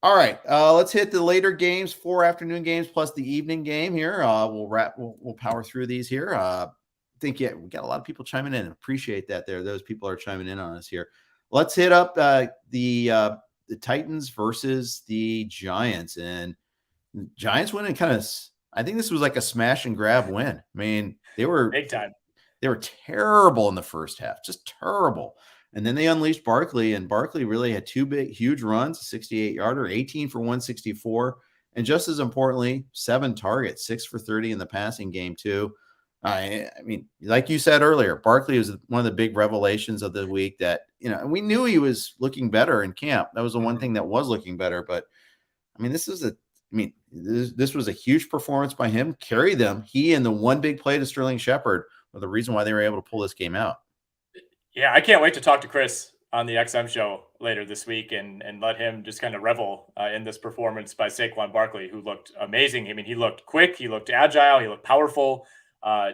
All right, let's hit the later games, 4 afternoon games plus the evening game here. We'll power through these here. We got a lot of people chiming in. Appreciate that there. Those people are chiming in on us here. Let's hit up the Titans versus the Giants. And the Giants winning I think this was like a smash and grab win. I mean, they were big time. They were terrible in the first half, just terrible. And then they unleashed Barkley, and Barkley really had 2 huge runs, a 68-yarder, 18 for 164. And just as importantly, 7 targets, 6 for 30 in the passing game too. I mean, like you said earlier, Barkley was one of the big revelations of the week that, and we knew he was looking better in camp. That was the one thing that was looking better. But I mean, this was a huge performance by him, carry them. He and the one big play to Sterling Shepard were the reason why they were able to pull this game out. Yeah, I can't wait to talk to Chris on the XM show later this week and let him just kind of revel in this performance by Saquon Barkley, who looked amazing. I mean, he looked quick, he looked agile, he looked powerful.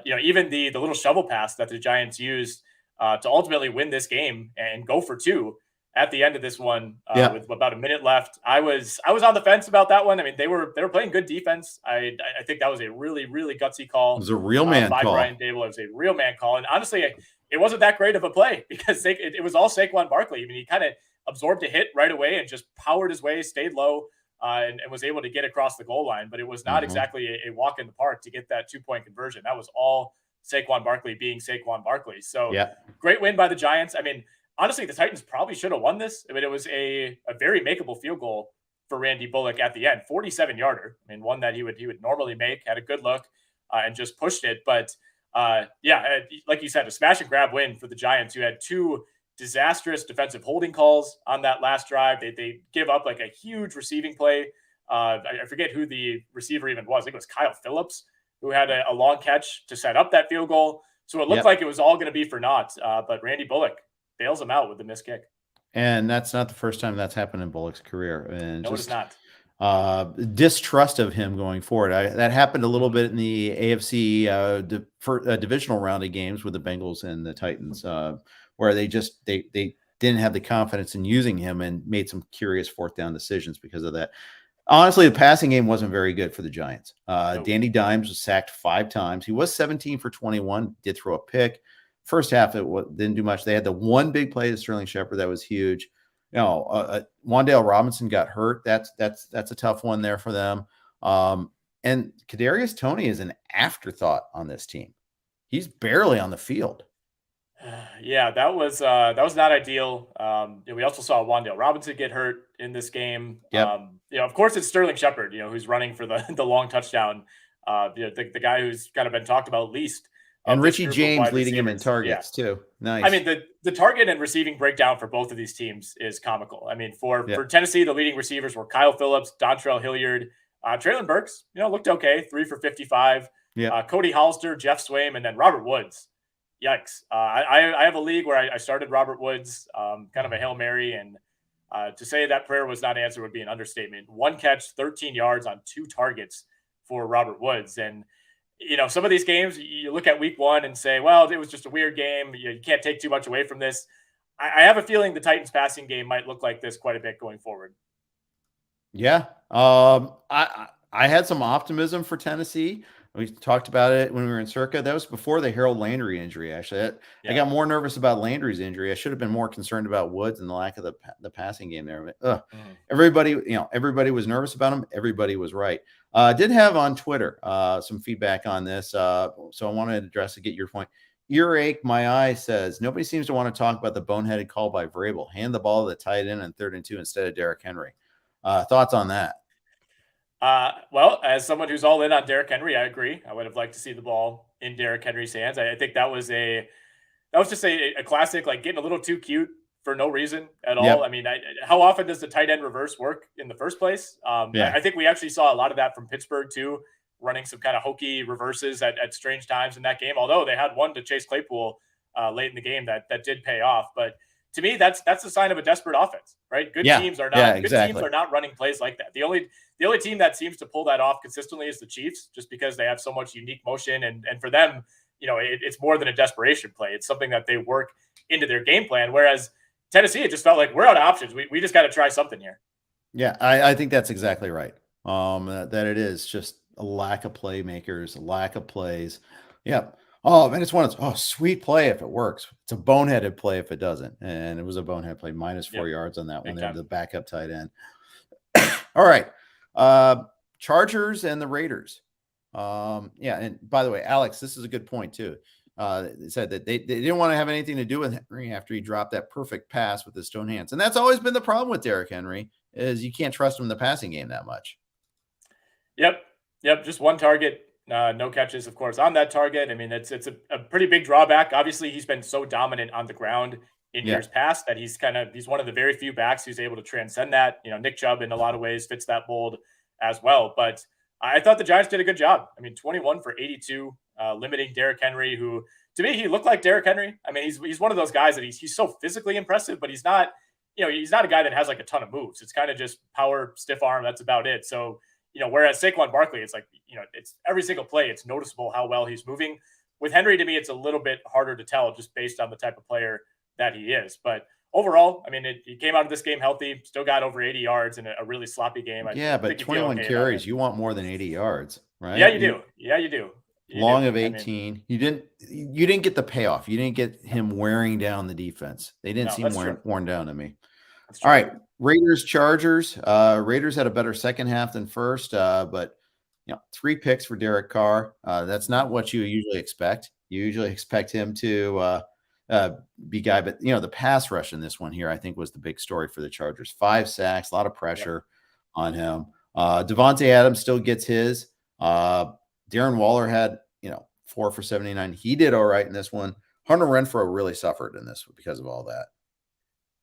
Even the little shovel pass that the Giants used to ultimately win this game and go for 2 at the end of this one with about a minute left. I was on the fence about that one. I mean, they were playing good defense. I think that was a really, really gutsy call. It was a real man by call. Brian Dable. It was a real man call. And honestly, it wasn't that great of a play because it was all Saquon Barkley. I mean, he kind of absorbed a hit right away and just powered his way, stayed low, and was able to get across the goal line. But it was not exactly a walk in the park to get that 2-point conversion. That was all Saquon Barkley being Saquon Barkley. So great win by the Giants. I mean, honestly, the Titans probably should have won this. I mean, it was a very makeable field goal for Randy Bullock at the end, 47-yarder. I mean, one that he would normally make, had a good look and just pushed it. But like you said, a smash and grab win for the Giants, who had 2 disastrous defensive holding calls on that last drive. They give up like a huge receiving play. I forget who the receiver even was. I think it was Kyle Phillips, who had a long catch to set up that field goal. So it looked like it was all going to be for naught. But Randy Bullock bails him out with the missed kick. And that's not the first time that's happened in Bullock's career. And no, it's not. Distrust of him going forward. That happened a little bit in the AFC divisional round of games with the Bengals and the Titans, where they didn't have the confidence in using him and made some curious fourth down decisions because of that. Honestly, the passing game wasn't very good for the Giants. Danny Dimes was sacked 5 times. He was 17 for 21, did throw a pick. First half, didn't do much. They had the one big play to Sterling Shepard that was huge. Wan'Dale Robinson got hurt. That's a tough one there for them. And Kadarius Toney is an afterthought on this team. He's barely on the field. Yeah, that was not ideal. We also saw Wan'Dale Robinson get hurt in this game. Of course, it's Sterling Shepard, who's running for the long touchdown. The guy who's kind of been talked about least. And Richie James leading him in targets too. Nice. I mean, the target and receiving breakdown for both of these teams is comical. I mean, for Tennessee, the leading receivers were Kyle Phillips, Dontrell Hilliard, Traylon Burks, looked okay, 3 for 55. Cody Hollister, Jeff Swaim, and then Robert Woods. Yikes. I have a league where I started Robert Woods, kind of a Hail Mary, and to say that prayer was not answered would be an understatement. 1 catch, 13 yards on 2 targets for Robert Woods. And some of these games, you look at week 1 and say, well, it was just a weird game. You can't take too much away from this. I have a feeling the Titans passing game might look like this quite a bit going forward. Yeah. I had some optimism for Tennessee. We talked about it when we were in Circa. That was before the Harold Landry injury, actually. I got more nervous about Landry's injury. I should have been more concerned about Woods and the lack of the passing game there. Everybody was nervous about him. Everybody was right. Did have on Twitter some feedback on this. So I wanted to address it, get your point. Earache My Eye says, nobody seems to want to talk about the boneheaded call by Vrabel. Hand the ball to the tight end on 3rd and 2 instead of Derrick Henry. Thoughts on that? Well, as someone who's all in on Derrick Henry, I agree. I would have liked to see the ball in Derrick Henry's hands. I think that was just a classic, like getting a little too cute for no reason at all. I mean, how often does the tight end reverse work in the first place? I think we actually saw a lot of that from Pittsburgh too, running some kind of hokey reverses at strange times in that game. Although they had one to Chase Claypool late in the game that did pay off, but to me, that's a sign of a desperate offense, right? Good teams are not running plays like that. The only team that seems to pull that off consistently is the Chiefs, just because they have so much unique motion, and for them, it's more than a desperation play. It's something that they work into their game plan. Whereas Tennessee, it just felt like we're out of options. We just got to try something here. Yeah, I think that's exactly right. That it is just a lack of playmakers, a lack of plays. Yeah. Oh, man, it's sweet play if it works. It's a boneheaded play if it doesn't. And it was a bonehead play, -4 yards on that one there, the backup tight end. All right. Chargers and the Raiders. And by the way, Alex, this is a good point too. They said that they didn't want to have anything to do with Henry after he dropped that perfect pass with his stone hands. And that's always been the problem with Derrick Henry, is you can't trust him in the passing game that much. Yep. Just 1 target No catches, of course, on that target. I mean, it's a pretty big drawback. Obviously, he's been so dominant on the ground in Yeah. years past that he's one of the very few backs who's able to transcend that. Nick Chubb in a lot of ways fits that mold as well. But I thought the Giants did a good job. I mean, 21 for 82, limiting Derrick Henry, who to me he looked like Derrick Henry. I mean, he's one of those guys that he's so physically impressive, but he's not. He's not a guy that has like a ton of moves. It's kind of just power, stiff arm. That's about it. So whereas Saquon Barkley, it's like, it's every single play, it's noticeable how well he's moving. With Henry, to me, it's a little bit harder to tell just based on the type of player that he is. But overall, I mean, he came out of this game healthy, still got over 80 yards in a really sloppy game. But 21 carries, you want more than 80 yards, right? Yeah, you do. Yeah, you do. Long of 18. You didn't get the payoff. You didn't get him wearing down the defense. They didn't seem worn down to me. All right. Raiders, Chargers. Raiders had a better second half than first, but 3 picks for Derek Carr. That's not what you usually expect. You usually expect him to be guy, but the pass rush in this one here, I think, was the big story for the Chargers. 5 sacks, a lot of pressure on him. Devontae Adams still gets his. Darren Waller had 4 for 79. He did all right in this one. Hunter Renfrow really suffered in this because of all that.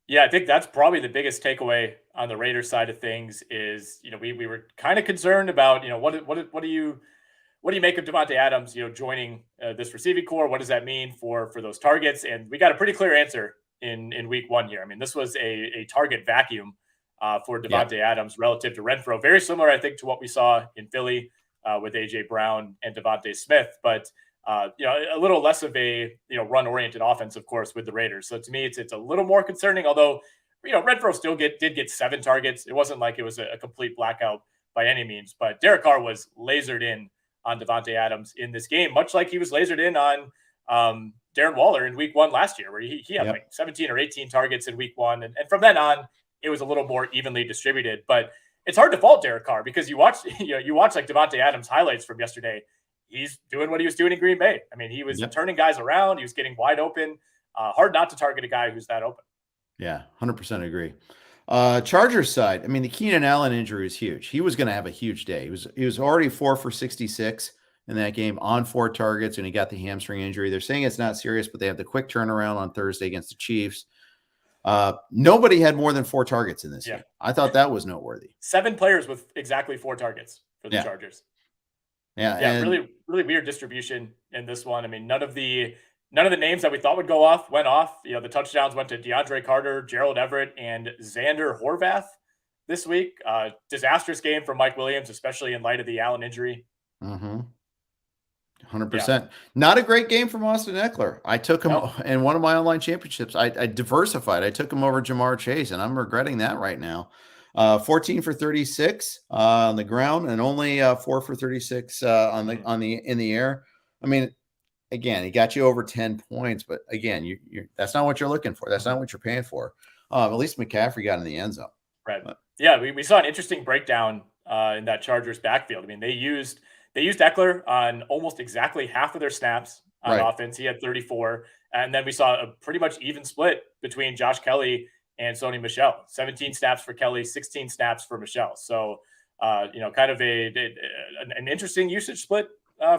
Yeah, I think that's probably the biggest takeaway on the Raiders side of things is, we were kind of concerned about, what do you make of Devontae Adams, joining this receiving core? What does that mean for those targets? And we got a pretty clear answer in week 1 here. I mean, this was a target vacuum for Devontae Adams relative to Renfrow. Very similar, I think, to what we saw in Philly with AJ Brown and Devontae Smith, but a little less of a run-oriented offense, of course, with the Raiders. So to me, it's a little more concerning. Although Renfrow still did get 7 targets. It wasn't like it was a complete blackout by any means. But Derek Carr was lasered in on Devontae Adams in this game, much like he was lasered in on Darren Waller in week 1 last year, where he had like 17 or 18 targets in week 1, and from then on, it was a little more evenly distributed. But it's hard to fault Derek Carr because you watch like Devontae Adams highlights from yesterday. He's doing what he was doing in Green Bay. I mean, he was turning guys around. He was getting wide open. Hard not to target a guy who's that open. Yeah, 100% agree. Chargers side, I mean, the Keenan Allen injury is huge. He was going to have a huge day. He was already 4 for 66 in that game on 4 targets, and he got the hamstring injury. They're saying it's not serious, but they have the quick turnaround on Thursday against the Chiefs. Nobody had more than 4 targets in this game. I thought that was noteworthy. 7 players with exactly 4 targets for the Chargers. Yeah, really, really weird distribution in this one. I mean, none of the names that we thought would go off went off. The touchdowns went to DeAndre Carter, Gerald Everett, and Xander Horvath this week. Disastrous game for Mike Williams, especially in light of the Allen injury. 100%. Not a great game from Austin Eckler. I took him in one of my online championships. I diversified. I took him over Jamar Chase, and I'm regretting that right now. 14 for 36 on the ground, and only 4 for 36 in the air. I mean, again, he got you over 10 points, but again, that's not what you're looking for. That's not what you're paying for. At least McCaffrey got in the end zone. Right. But, we saw an interesting breakdown in that Chargers backfield. I mean, they used Eckler on almost exactly half of their snaps on offense. He had 34, and then we saw a pretty much even split between Josh Kelly and Sony Michel. 17 snaps for Kelly, 16 snaps for Michel. So, kind of an interesting usage split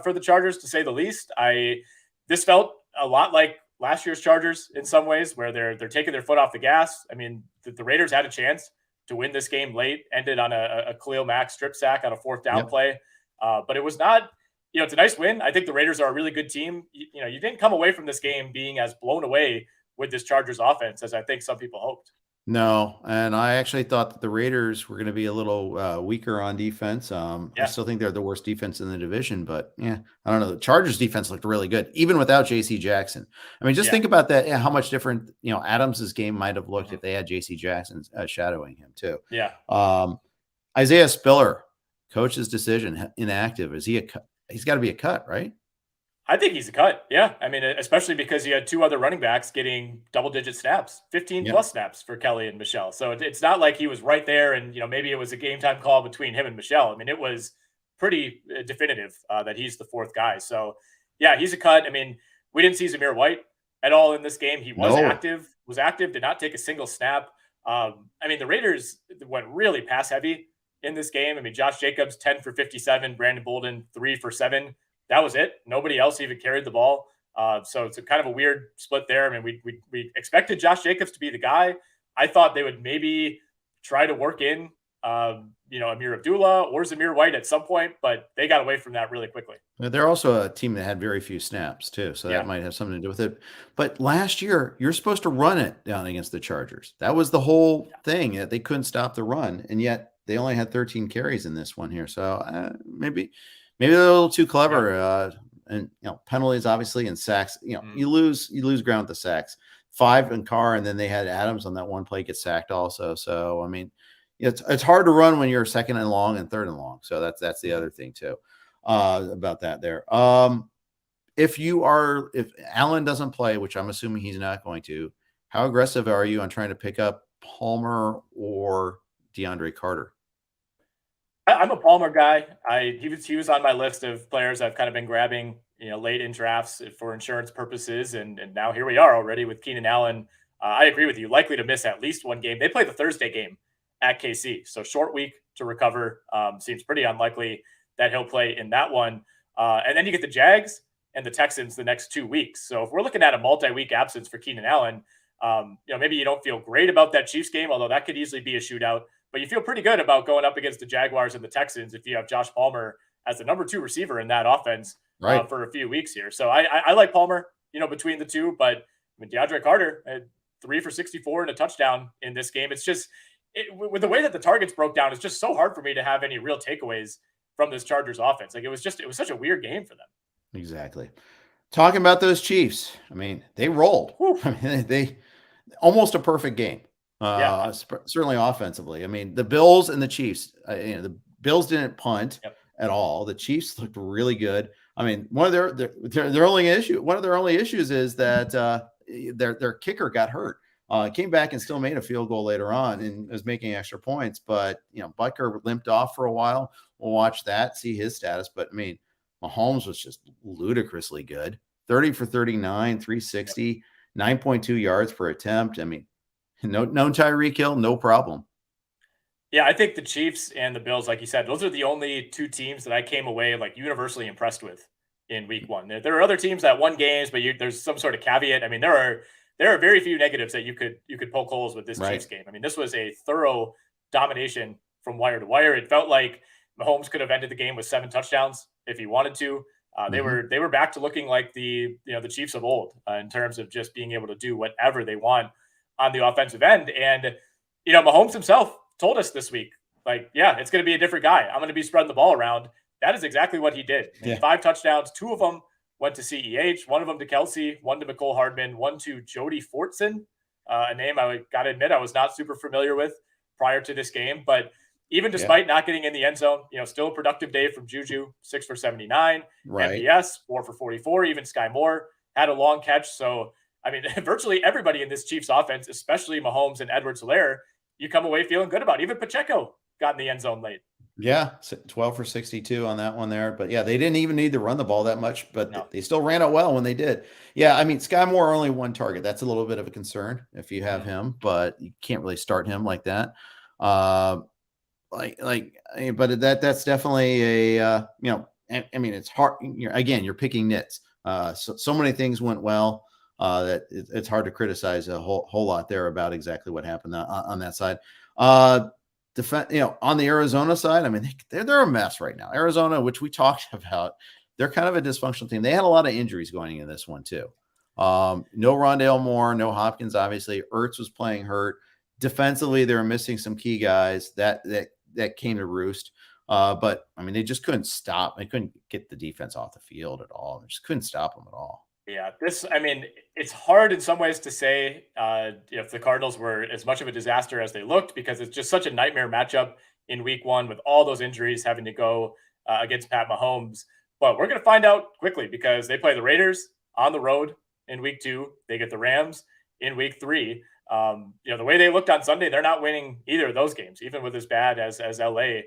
for the Chargers, to say the least. This felt a lot like last year's Chargers in some ways, where they're taking their foot off the gas. I mean, the Raiders had a chance to win this game late, ended on a Khalil Mack strip sack on a 4th down play. But it was not, it's a nice win. I think the Raiders are a really good team. You didn't come away from this game being as blown away with this Chargers offense as I think some people hoped. No, and I actually thought that the Raiders were going to be a little weaker on defense. I still think they're the worst defense in the division, but I don't know. The Chargers defense looked really good, even without J.C. Jackson. I mean, just think about that, how much different, Adams's game might have looked if they had J.C. Jackson shadowing him too. Yeah. Isaiah Spiller, coach's decision, inactive. Is he he's got to be a cut, right? I think he's a cut. Yeah. I mean, especially because you had 2 other running backs getting double-digit snaps, 15 plus snaps for Kelly and Michel. So it's not like he was right there and, maybe it was a game time call between him and Michel. I mean, it was pretty definitive that he's the 4th guy. So, he's a cut. I mean, we didn't see Zamir White at all in this game. He was active, did not take a single snap. I mean, the Raiders went really pass heavy in this game. I mean, Josh Jacobs, 10 for 57, Brandon Bolden, 3 for 7. That was it. Nobody else even carried the ball. So it's a kind of a weird split there. I mean, we expected Josh Jacobs to be the guy. I thought they would maybe try to work in, Amir Abdullah or Zamir White at some point, but they got away from that really quickly. They're also a team that had very few snaps too, so that might have something to do with it. But last year, you're supposed to run it down against the Chargers. That was the whole thing, that they couldn't stop the run, and yet they only had 13 carries in this one here. So maybe they're a little too clever. And penalties obviously, and sacks. You lose ground with the sacks. 5 in Carr, and then they had Adams on that one play get sacked also. So I mean, it's hard to run when you're second and long and third and long. So that's the other thing too. About that there. If Allen doesn't play, which I'm assuming he's not going to, how aggressive are you on trying to pick up Palmer or DeAndre Carter? I'm a Palmer guy. He was on my list of players I've kind of been grabbing, late in drafts for insurance purposes, and now here we are already with Keenan Allen. I agree with you. Likely to miss at least one game. They play the Thursday game at KC, so short week to recover. Seems pretty unlikely that he'll play in that one. And then you get the Jags and the Texans the next 2 weeks. So if we're looking at a multi-week absence for Keenan Allen, maybe you don't feel great about that Chiefs game, although that could easily be a shootout. But you feel pretty good about going up against the Jaguars and the Texans if you have Josh Palmer as the number 2 receiver in that offense for a few weeks here. So I like Palmer, between the two. But I mean, DeAndre Carter had 3 for 64 and a touchdown in this game. It's just with the way that the targets broke down, it's just so hard for me to have any real takeaways from this Chargers offense. Like it was such a weird game for them. Exactly. Talking about those Chiefs, I mean, they rolled. I mean, they almost a perfect game. Certainly offensively. I mean, the Bills and the Chiefs, the Bills didn't punt at all. The Chiefs looked really good. I mean, one of their only issues is that their kicker got hurt. Came back and still made a field goal later on and was making extra points. But, Butker limped off for a while. We'll watch that, see his status. But, I mean, Mahomes was just ludicrously good. 30 for 39, 360, 9.2 yards per attempt. I mean, no Tyreek Hill, no problem. Yeah, I think the Chiefs and the Bills, like you said, those are the only 2 teams that I came away universally impressed with in week 1. There are other teams that won games, but there's some sort of caveat. I mean, there are very few negatives that you could poke holes with this Chiefs game. I mean, this was a thorough domination from wire to wire. It felt like Mahomes could have ended the game with 7 touchdowns if he wanted to. They were back to looking like the Chiefs of old in terms of just being able to do whatever they want on the offensive end. And Mahomes himself told us this week, it's going to be a different guy. I'm going to be spreading the ball around. That is exactly what he did. I mean, 5 touchdowns, 2 of them went to CEH, 1 of them to Kelsey, 1 to McCole Hardman, 1 to Jody Fortson, a name I got to admit I was not super familiar with prior to this game. But even despite not getting in the end zone, still a productive day from Juju, 6 for 79, MVS, 4 for 44. Even Sky Moore had a long catch. So, I mean, virtually everybody in this Chiefs offense, especially Mahomes and Edwards-Helaire, you come away feeling good about. Even Pacheco got in the end zone late. Yeah, 12 for 62 on that one there. But, they didn't even need to run the ball that much, but they still ran it well when they did. Yeah, I mean, Sky Moore only 1 target. That's a little bit of a concern if you have him, but you can't really start him like that. But that's definitely a, I mean, it's hard. You're picking nits. So many things went well that it's hard to criticize a whole lot there about exactly what happened on that side. On the Arizona side, I mean, they're a mess right now. Arizona, which we talked about, they're kind of a dysfunctional team. They had a lot of injuries going into this one too. No Rondale Moore, no Hopkins, obviously. Ertz was playing hurt. Defensively, they were missing some key guys that came to roost. But I mean, they just couldn't stop. They couldn't get the defense off the field at all. They just couldn't stop them at all. Yeah, it's hard in some ways to say if the Cardinals were as much of a disaster as they looked, because it's just such a nightmare matchup in week 1 with all those injuries having to go against Pat Mahomes. But we're going to find out quickly because they play the Raiders on the road in week 2. They get the Rams in week 3. The way they looked on Sunday, they're not winning either of those games, even with as bad as LA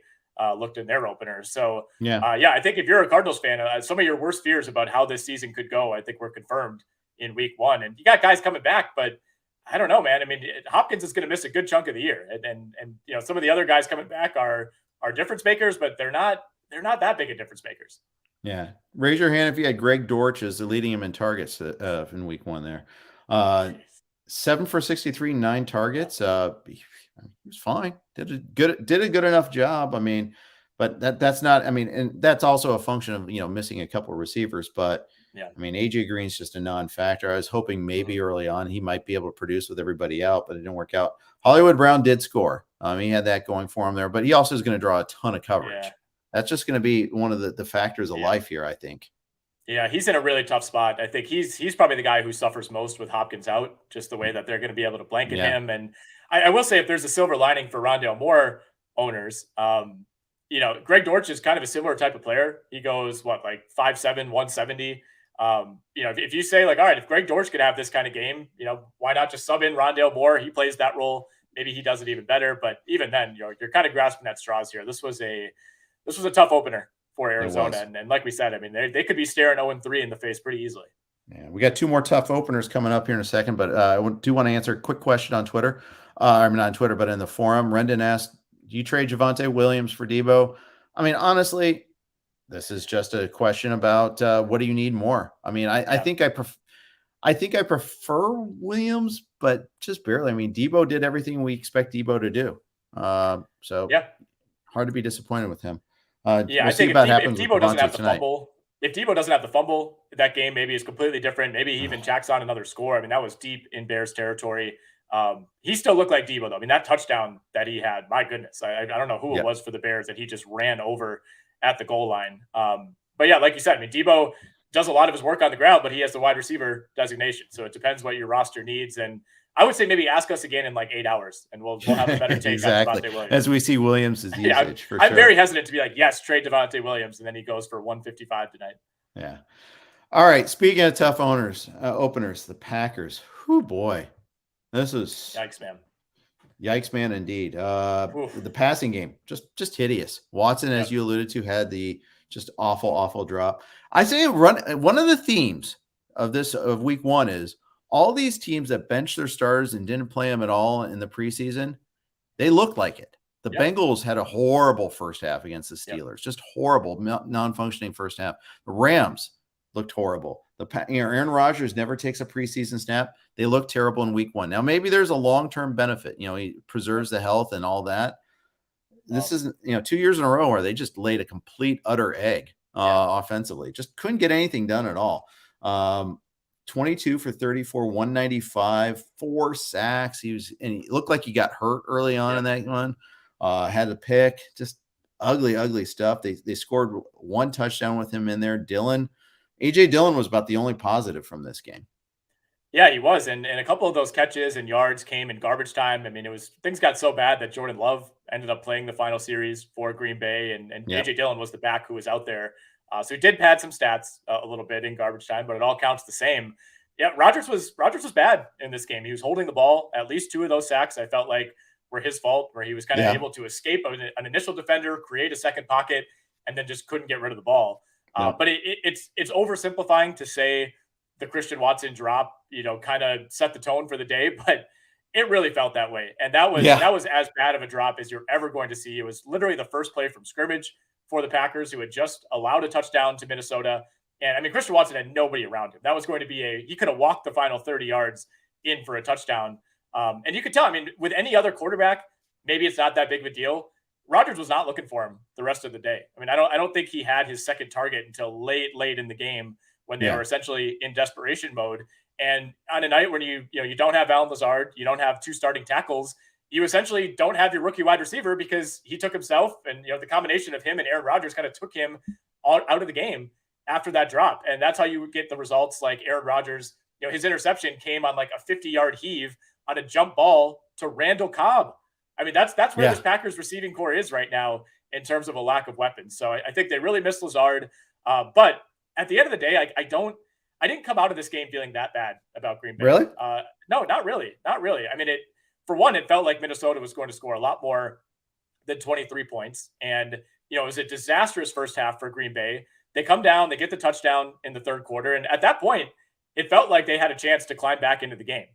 looked in their openers. So, I think if you're a Cardinals fan, some of your worst fears about how this season could go, I think were confirmed in week 1. And you got guys coming back, but I don't know, man. I mean, Hopkins is going to miss a good chunk of the year. And some of the other guys coming back are are difference makers, but they're not that big of difference makers. Yeah. Raise your hand if you had Greg Dortch as leading him in targets in week 1 there. 7 for 63, 9 targets. He was fine. Did a good enough job. I mean, but that's not, I mean, and that's also a function of, missing a couple of receivers, but yeah, I mean, AJ Green's just a non-factor. I was hoping maybe early on he might be able to produce with everybody out, but it didn't work out. Hollywood Brown did score. He had that going for him there, but he also is going to draw a ton of coverage. Yeah. That's just going to be one of the factors of life here, I think. Yeah, he's in a really tough spot. I think he's probably the guy who suffers most with Hopkins out, just the way that they're going to be able to blanket him. And I will say, if there's a silver lining for Rondale Moore owners, Greg Dortch is kind of a similar type of player. He goes, like 5'7", 170. If you say, like, all right, if Greg Dortch could have this kind of game, why not just sub in Rondale Moore? He plays that role. Maybe he does it even better. But even then, you're kind of grasping at straws here. This was a tough opener for Arizona. And like we said, I mean, they could be staring 0-3 in the face pretty easily. Yeah, we got 2 more tough openers coming up here in a second, but I do want to answer a quick question on Twitter. I mean, not on Twitter, but in the forum. Rendon asked, do you trade Javonte Williams for Debo? I mean, honestly, this is just a question about what do you need more? I mean, I think I prefer Williams, but just barely. I mean, Debo did everything we expect Debo to do. So hard to be disappointed with him. I think if Debo doesn't have the fumble, that game maybe is completely different. Maybe he even jacks on another score. I mean, that was deep in Bears territory. He still looked like Debo, though. I mean, that touchdown that he had, my goodness, I don't know who it was for the Bears that he just ran over at the goal line. But yeah, like you said, I mean, Debo does a lot of his work on the ground, but he has the wide receiver designation. So it depends what your roster needs. And I would say maybe ask us again in like 8 hours, and we'll have a better take on Devontae Williams. As we see Williams' usage. I'm very hesitant to be like, yes, trade Devontae Williams, and then he goes for 155 tonight. Yeah. All right. Speaking of tough openers, the Packers. Whoo, boy. This is yikes, man, indeed. The passing game, just hideous. Watson, as you alluded to, had the just awful drop. I say one of the themes of week 1 is all these teams that benched their starters and didn't play them at all in the preseason, they looked like it. The Bengals had a horrible first half against the Steelers, just horrible, non-functioning first half. The Rams looked horrible. Aaron Rodgers never takes a preseason snap. They look terrible in week 1. Now, maybe there's a long-term benefit. He preserves the health and all that. This is 2 years in a row where they just laid a complete, utter egg offensively. Just couldn't get anything done at all. 22 for 34, 195, 4 sacks. He looked like he got hurt early on in that one. Had a pick, just ugly stuff. They scored 1 touchdown with him in there. AJ Dillon was about the only positive from this game. Yeah, he was. And a couple of those catches and yards came in garbage time. I mean, things got so bad that Jordan Love ended up playing the final series for Green Bay, and AJ Dillon was the back who was out there. So he did pad some stats a little bit in garbage time, but it all counts the same. Yeah, Rodgers was bad in this game. He was holding the ball. At least 2 of those sacks I felt like were his fault, where he was kind of able to escape an initial defender, create a second pocket, and then just couldn't get rid of the ball. But it's oversimplifying to say the Christian Watson drop, kind of set the tone for the day, but it really felt that way. And that was as bad of a drop as you're ever going to see. It was literally the first play from scrimmage for the Packers, who had just allowed a touchdown to Minnesota. And I mean, Christian Watson had nobody around him. That was going to be he could have walked the final 30 yards in for a touchdown. And you could tell, I mean, with any other quarterback, maybe it's not that big of a deal. Rodgers was not looking for him the rest of the day. I mean, I don't think he had his second target until late in the game when they were essentially in desperation mode. And on a night when you don't have Allen Lazard, you don't have 2 starting tackles, you essentially don't have your rookie wide receiver because he took himself, and the combination of him and Aaron Rodgers kind of took him out of the game after that drop. And that's how you get the results like Aaron Rodgers. His interception came on like a 50-yard heave on a jump ball to Randall Cobb. I mean, that's where this Packers receiving core is right now in terms of a lack of weapons. So I think they really missed Lazard. But at the end of the day, I didn't come out of this game feeling that bad about Green Bay. Really? No, not really. Not really. I mean, for one, it felt like Minnesota was going to score a lot more than 23 points. And, it was a disastrous first half for Green Bay. They come down, they get the touchdown in the third quarter. And at that point, it felt like they had a chance to climb back into the game.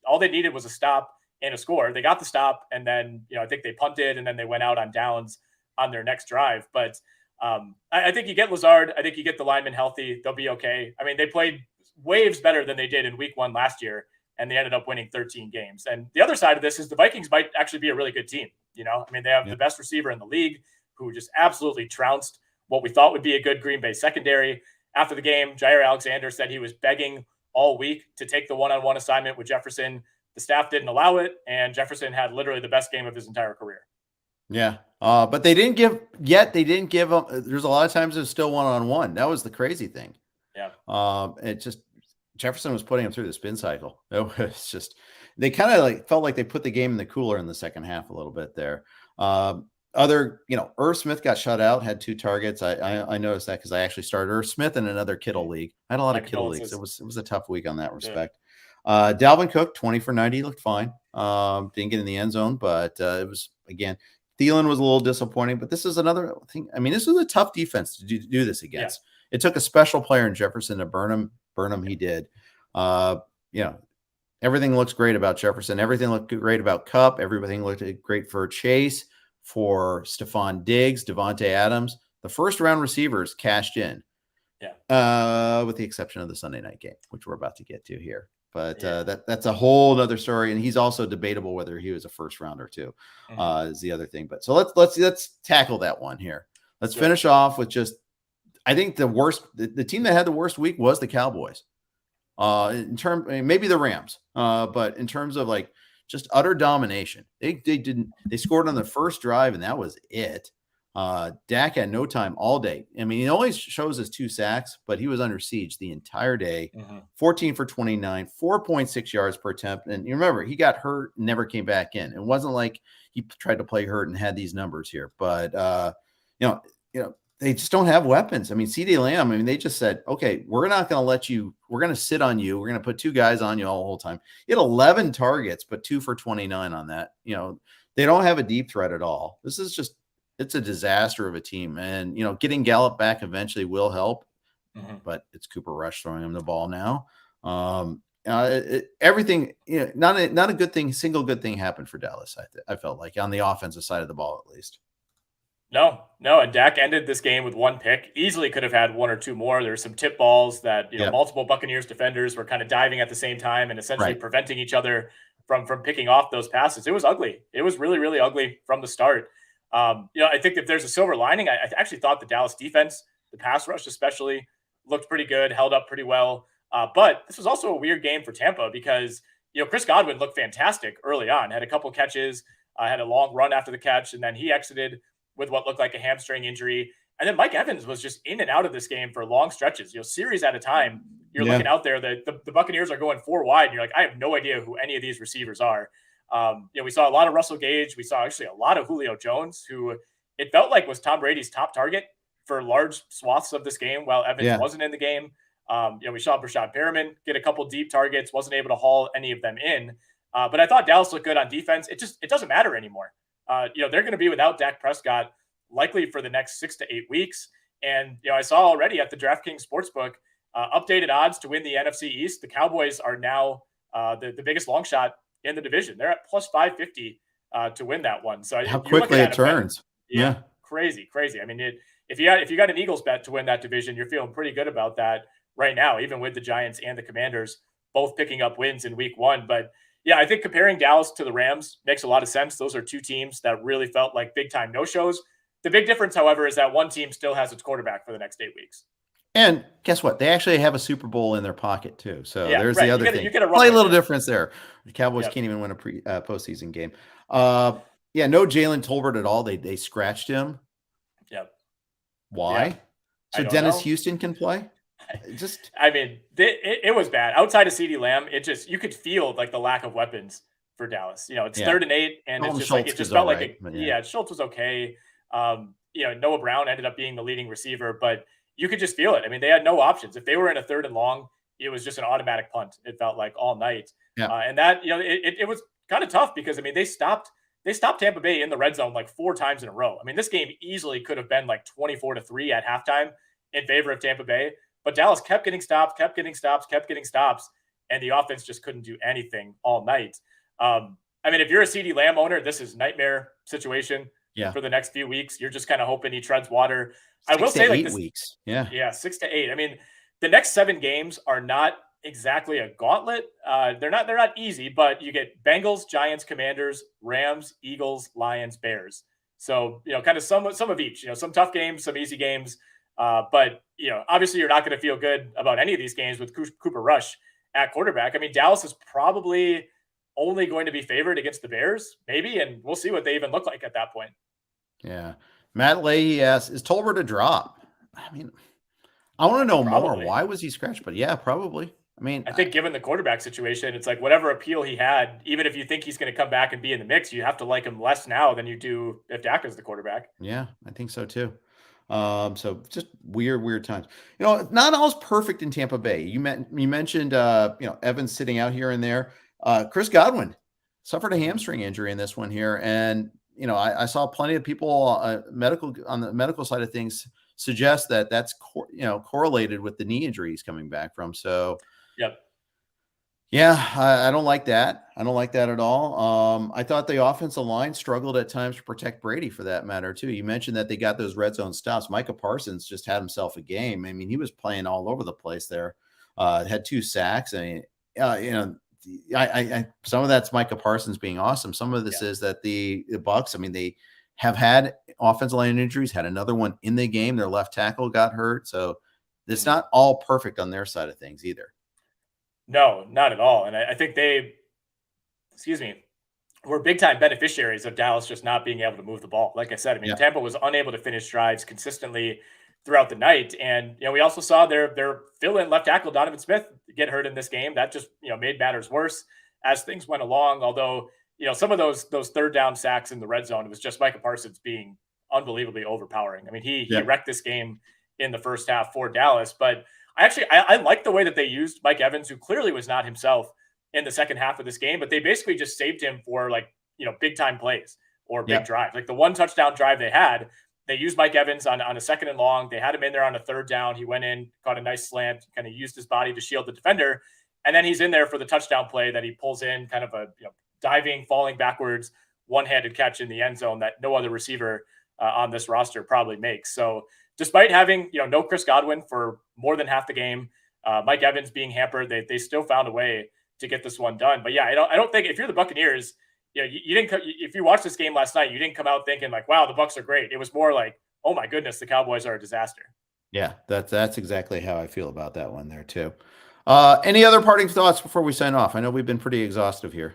All they needed was a stop and a score. They got the stop, and then, I think they punted, and then they went out on downs. on their next drive. But I think you get Lazard. I think you get the linemen healthy. They'll be okay. I mean, they played waves better than they did in week 1 last year, and they ended up winning 13 games. And the other side of this is the Vikings might actually be a really good team. I mean, they have the best receiver in the league who just absolutely trounced what we thought would be a good Green Bay secondary. After the game, Jair Alexander said he was begging all week to take the one-on-one assignment with Jefferson. The staff didn't allow it, and Jefferson had literally the best game of his entire career. Yeah. But they didn't give them. There's a lot of times it's still one-on-one. That was the crazy thing. Yeah. It just, Jefferson was putting him through the spin cycle. It was just, they kind of like felt like they put the game in the cooler in the second half a little bit there. Irv Smith got shut out, had 2 targets. I noticed that because I actually started Irv Smith in another Kittle league. I had a lot of Kittle leagues. It was a tough week on that respect. Yeah. Dalvin Cook, 20 for 90, looked fine. Didn't get in the end zone, but it was, again, Thielen was a little disappointing, but this is another thing. I mean, this was a tough defense to do this against. Yeah. It took a special player in Jefferson to burn him. He did. Everything looks great about Jefferson. Everything looked great about Kupp. Everything looked great for Chase, for Stephon Diggs, Devontae Adams. The first round receivers cashed in. Yeah. With the exception of the Sunday night game, which we're about to get to here. But that's a whole other story. And he's also debatable whether he was a first rounder too, is the other thing. But so let's tackle that one here. Let's finish off with just, I think the team that had the worst week was the Cowboys. Maybe the Rams, but in terms of like just utter domination, they scored on the first drive and that was it. Dak had no time all day. I mean, he only shows us 2 sacks, but he was under siege the entire day. 14 for 29, 4.6 yards per attempt. And you remember, he got hurt, never came back in. It wasn't like he tried to play hurt and had these numbers here, but they just don't have weapons. I mean, CeeDee Lamb, they just said, okay, we're not going to let you, we're going to sit on you. We're going to put 2 guys on you all the whole time. He had 11 targets, but 2 for 29 on that. They don't have a deep threat at all. This is just, it's a disaster of a team. And, getting Gallup back eventually will help, but it's Cooper Rush throwing him the ball now. Everything, not a good thing, single good thing happened for Dallas. I felt like on the offensive side of the ball, at least. No. And Dak ended this game with 1 pick. Easily could have had 1 or 2 more. There were some tip balls that, multiple Buccaneers defenders were kind of diving at the same time and essentially preventing each other from picking off those passes. It was ugly. It was really, really ugly from the start. I think if there's a silver lining, I actually thought the Dallas defense, the pass rush especially, looked pretty good, held up pretty well. But this was also a weird game for Tampa because, Chris Godwin looked fantastic early on, had a couple catches, had a long run after the catch, and then he exited with what looked like a hamstring injury. And then Mike Evans was just in and out of this game for long stretches, series at a time. You're looking out there, the Buccaneers are going 4 wide, and you're like, I have no idea who any of these receivers are. We saw a lot of Russell Gage. We saw actually a lot of Julio Jones, who it felt like was Tom Brady's top target for large swaths of this game while Evans wasn't in the game. We saw Brashad Perriman get a couple deep targets, wasn't able to haul any of them in. But I thought Dallas looked good on defense. It doesn't matter anymore. They're going to be without Dak Prescott likely for the next 6 to 8 weeks. And, I saw already at the DraftKings Sportsbook updated odds to win the NFC East. The Cowboys are now the biggest long shot in the division. They're at plus 550 to win that one. So how quickly it turns. Yeah. Crazy. I mean, if you got an Eagles bet to win that division, you're feeling pretty good about that right now, even with the Giants and the Commanders both picking up wins in week 1. But yeah, I think comparing Dallas to the Rams makes a lot of sense. Those are 2 teams that really felt like big time no-shows. The big difference, however, is that one team still has its quarterback for the next 8 weeks. And guess what? They actually have a Super Bowl in their pocket too. So there's the other thing. Play a little difference there. The Cowboys can't even win a postseason game. No Jalen Tolbert at all. They scratched him. Yep. Why? Yeah. So Dennis Houston can play? It was bad. Outside of CeeDee Lamb, you could feel like the lack of weapons for Dallas. It's 3rd and 8, and it's just it just felt like Schultz was okay. Noah Brown ended up being the leading receiver, but you could just feel it. They had no options. If they were in a 3rd and long, it was just an automatic punt. It felt like all night. And that, it was kind of tough because, they stopped Tampa Bay in the red zone like 4 times in a row. This game easily could have been like 24-3 at halftime in favor of Tampa Bay, but Dallas kept getting stops, and the offense just couldn't do anything all night. If you're a CeeDee Lamb owner, this is nightmare situation. for the next few weeks. You're just kind of hoping he treads water. I 6 will to say, like 8 this, weeks. Yeah. yeah, 6 to 8. I mean, the next 7 games are not exactly a gauntlet. They're not easy, but you get Bengals, Giants, Commanders, Rams, Eagles, Lions, Bears. So, kind of some of each, some tough games, some easy games. But, obviously you're not going to feel good about any of these games with Cooper Rush at quarterback. I mean, Dallas is probably only going to be favored against the Bears, maybe, and we'll see what they even look like at that point. Yeah. Matt Leahy asks, is Tolbert a drop? I mean, I want to know more. Why was he scratched? But yeah, probably. I mean, I think given the quarterback situation, it's like whatever appeal he had, even if you think he's going to come back and be in the mix, you have to like him less now than you do if Dak is the quarterback. Yeah, I think so too. So just weird times. Not all's perfect in Tampa Bay. You mentioned Evans sitting out here and there. Chris Godwin suffered a hamstring injury in this one here, and I saw plenty of people on the medical side of things suggest that that's correlated with the knee injuries coming back from. So yep. Yeah, I don't like that. I don't like that at all. I thought the offensive line struggled at times to protect Brady for that matter, too. You mentioned that they got those red zone stops. Micah Parsons just had himself a game. I mean, he was playing all over the place there. Had 2 sacks. I mean, I some of that's Micah Parsons being awesome. Some of this is that the Bucs, I mean, they have had offensive line injuries, had another one in the game. Their left tackle got hurt. So it's not all perfect on their side of things either. No, not at all. And I think they, were big time beneficiaries of Dallas just not being able to move the ball. Like I said, I mean, Tampa was unable to finish drives consistently throughout the night. And, we also saw their fill-in left tackle, Donovan Smith, get hurt in this game. That just, made matters worse as things went along. Although, some of those third down sacks in the red zone, it was just Micah Parsons being unbelievably overpowering. I mean, he wrecked this game in the first half for Dallas, but I like the way that they used Mike Evans, who clearly was not himself in the second half of this game, but they basically just saved him for big time plays or big drives. Like the 1 touchdown drive they had, they used Mike Evans on a 2nd and long. They had him in there on a 3rd down. He went in, caught a nice slant, kind of used his body to shield the defender. And then he's in there for the touchdown play that he pulls in, kind of a diving, falling backwards, one-handed catch in the end zone that no other receiver on this roster probably makes. So despite having, no Chris Godwin for more than half the game, Mike Evans being hampered, they still found a way to get this one done. But yeah, I don't think if you're the Buccaneers, you didn't, if you watched this game last night, you didn't come out thinking like, wow, the Bucs are great. It was more like, oh my goodness, the Cowboys are a disaster. Yeah, that's exactly how I feel about that one there too. Any other parting thoughts before we sign off? I know we've been pretty exhaustive here.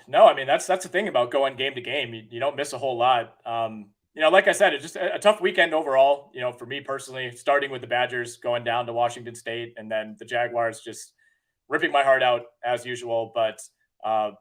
No, I mean, that's the thing about going game to game. You don't miss a whole lot. Like I said, it's just a tough weekend overall, for me personally, starting with the Badgers, going down to Washington State, and then the Jaguars just ripping my heart out as usual. But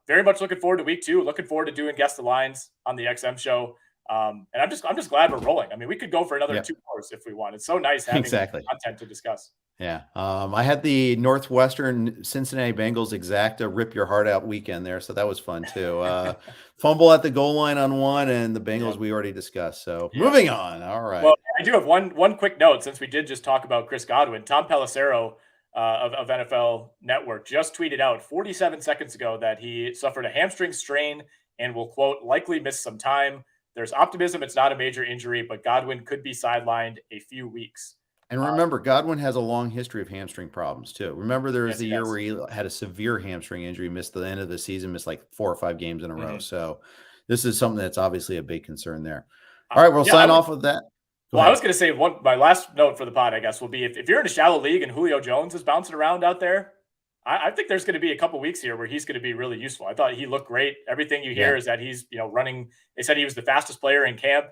very much looking forward to week 2, looking forward to doing Guess the Lines on the XM show. And I'm just glad we're rolling. I mean, we could go for another 2 hours if we want. It's so nice having content to discuss. Yeah. I had the Northwestern Cincinnati Bengals exacta rip your heart out weekend there. So that was fun too. Fumble at the goal line on one, and the Bengals we already discussed. So moving on. All right. Well, I do have one quick note since we did just talk about Chris Godwin. Tom Pelissero of NFL Network just tweeted out 47 seconds ago that he suffered a hamstring strain and will, quote, likely miss some time. There's optimism it's not a major injury, but Godwin could be sidelined a few weeks. And remember, Godwin has a long history of hamstring problems too. Remember, there was the year where he had a severe hamstring injury, missed the end of the season, missed like 4 or 5 games in a row. So this is something that's obviously a big concern there. All right, we'll sign off with that. I was going to say my last note for the pod, I guess, will be if you're in a shallow league and Julio Jones is bouncing around out there, I think there's going to be a couple weeks here where he's going to be really useful. I thought he looked great. Everything you hear is that he's running. They said he was the fastest player in camp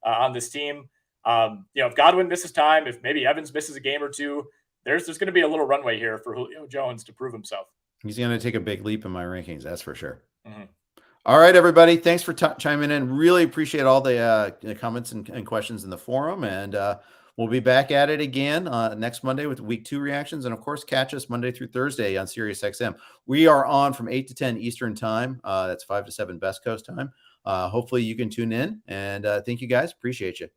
on this team. If Godwin misses time, if maybe Evans misses a game or 2, there's going to be a little runway here for Julio Jones to prove himself. He's going to take a big leap in my rankings, that's for sure. All right, everybody. Thanks for chiming in. Really appreciate all the comments and questions in the forum. And we'll be back at it again next Monday with week 2 reactions. And of course, catch us Monday through Thursday on SiriusXM. We are on from 8 to 10 Eastern time. That's 5 to 7 Best Coast time. Hopefully you can tune in. And thank you guys. Appreciate you.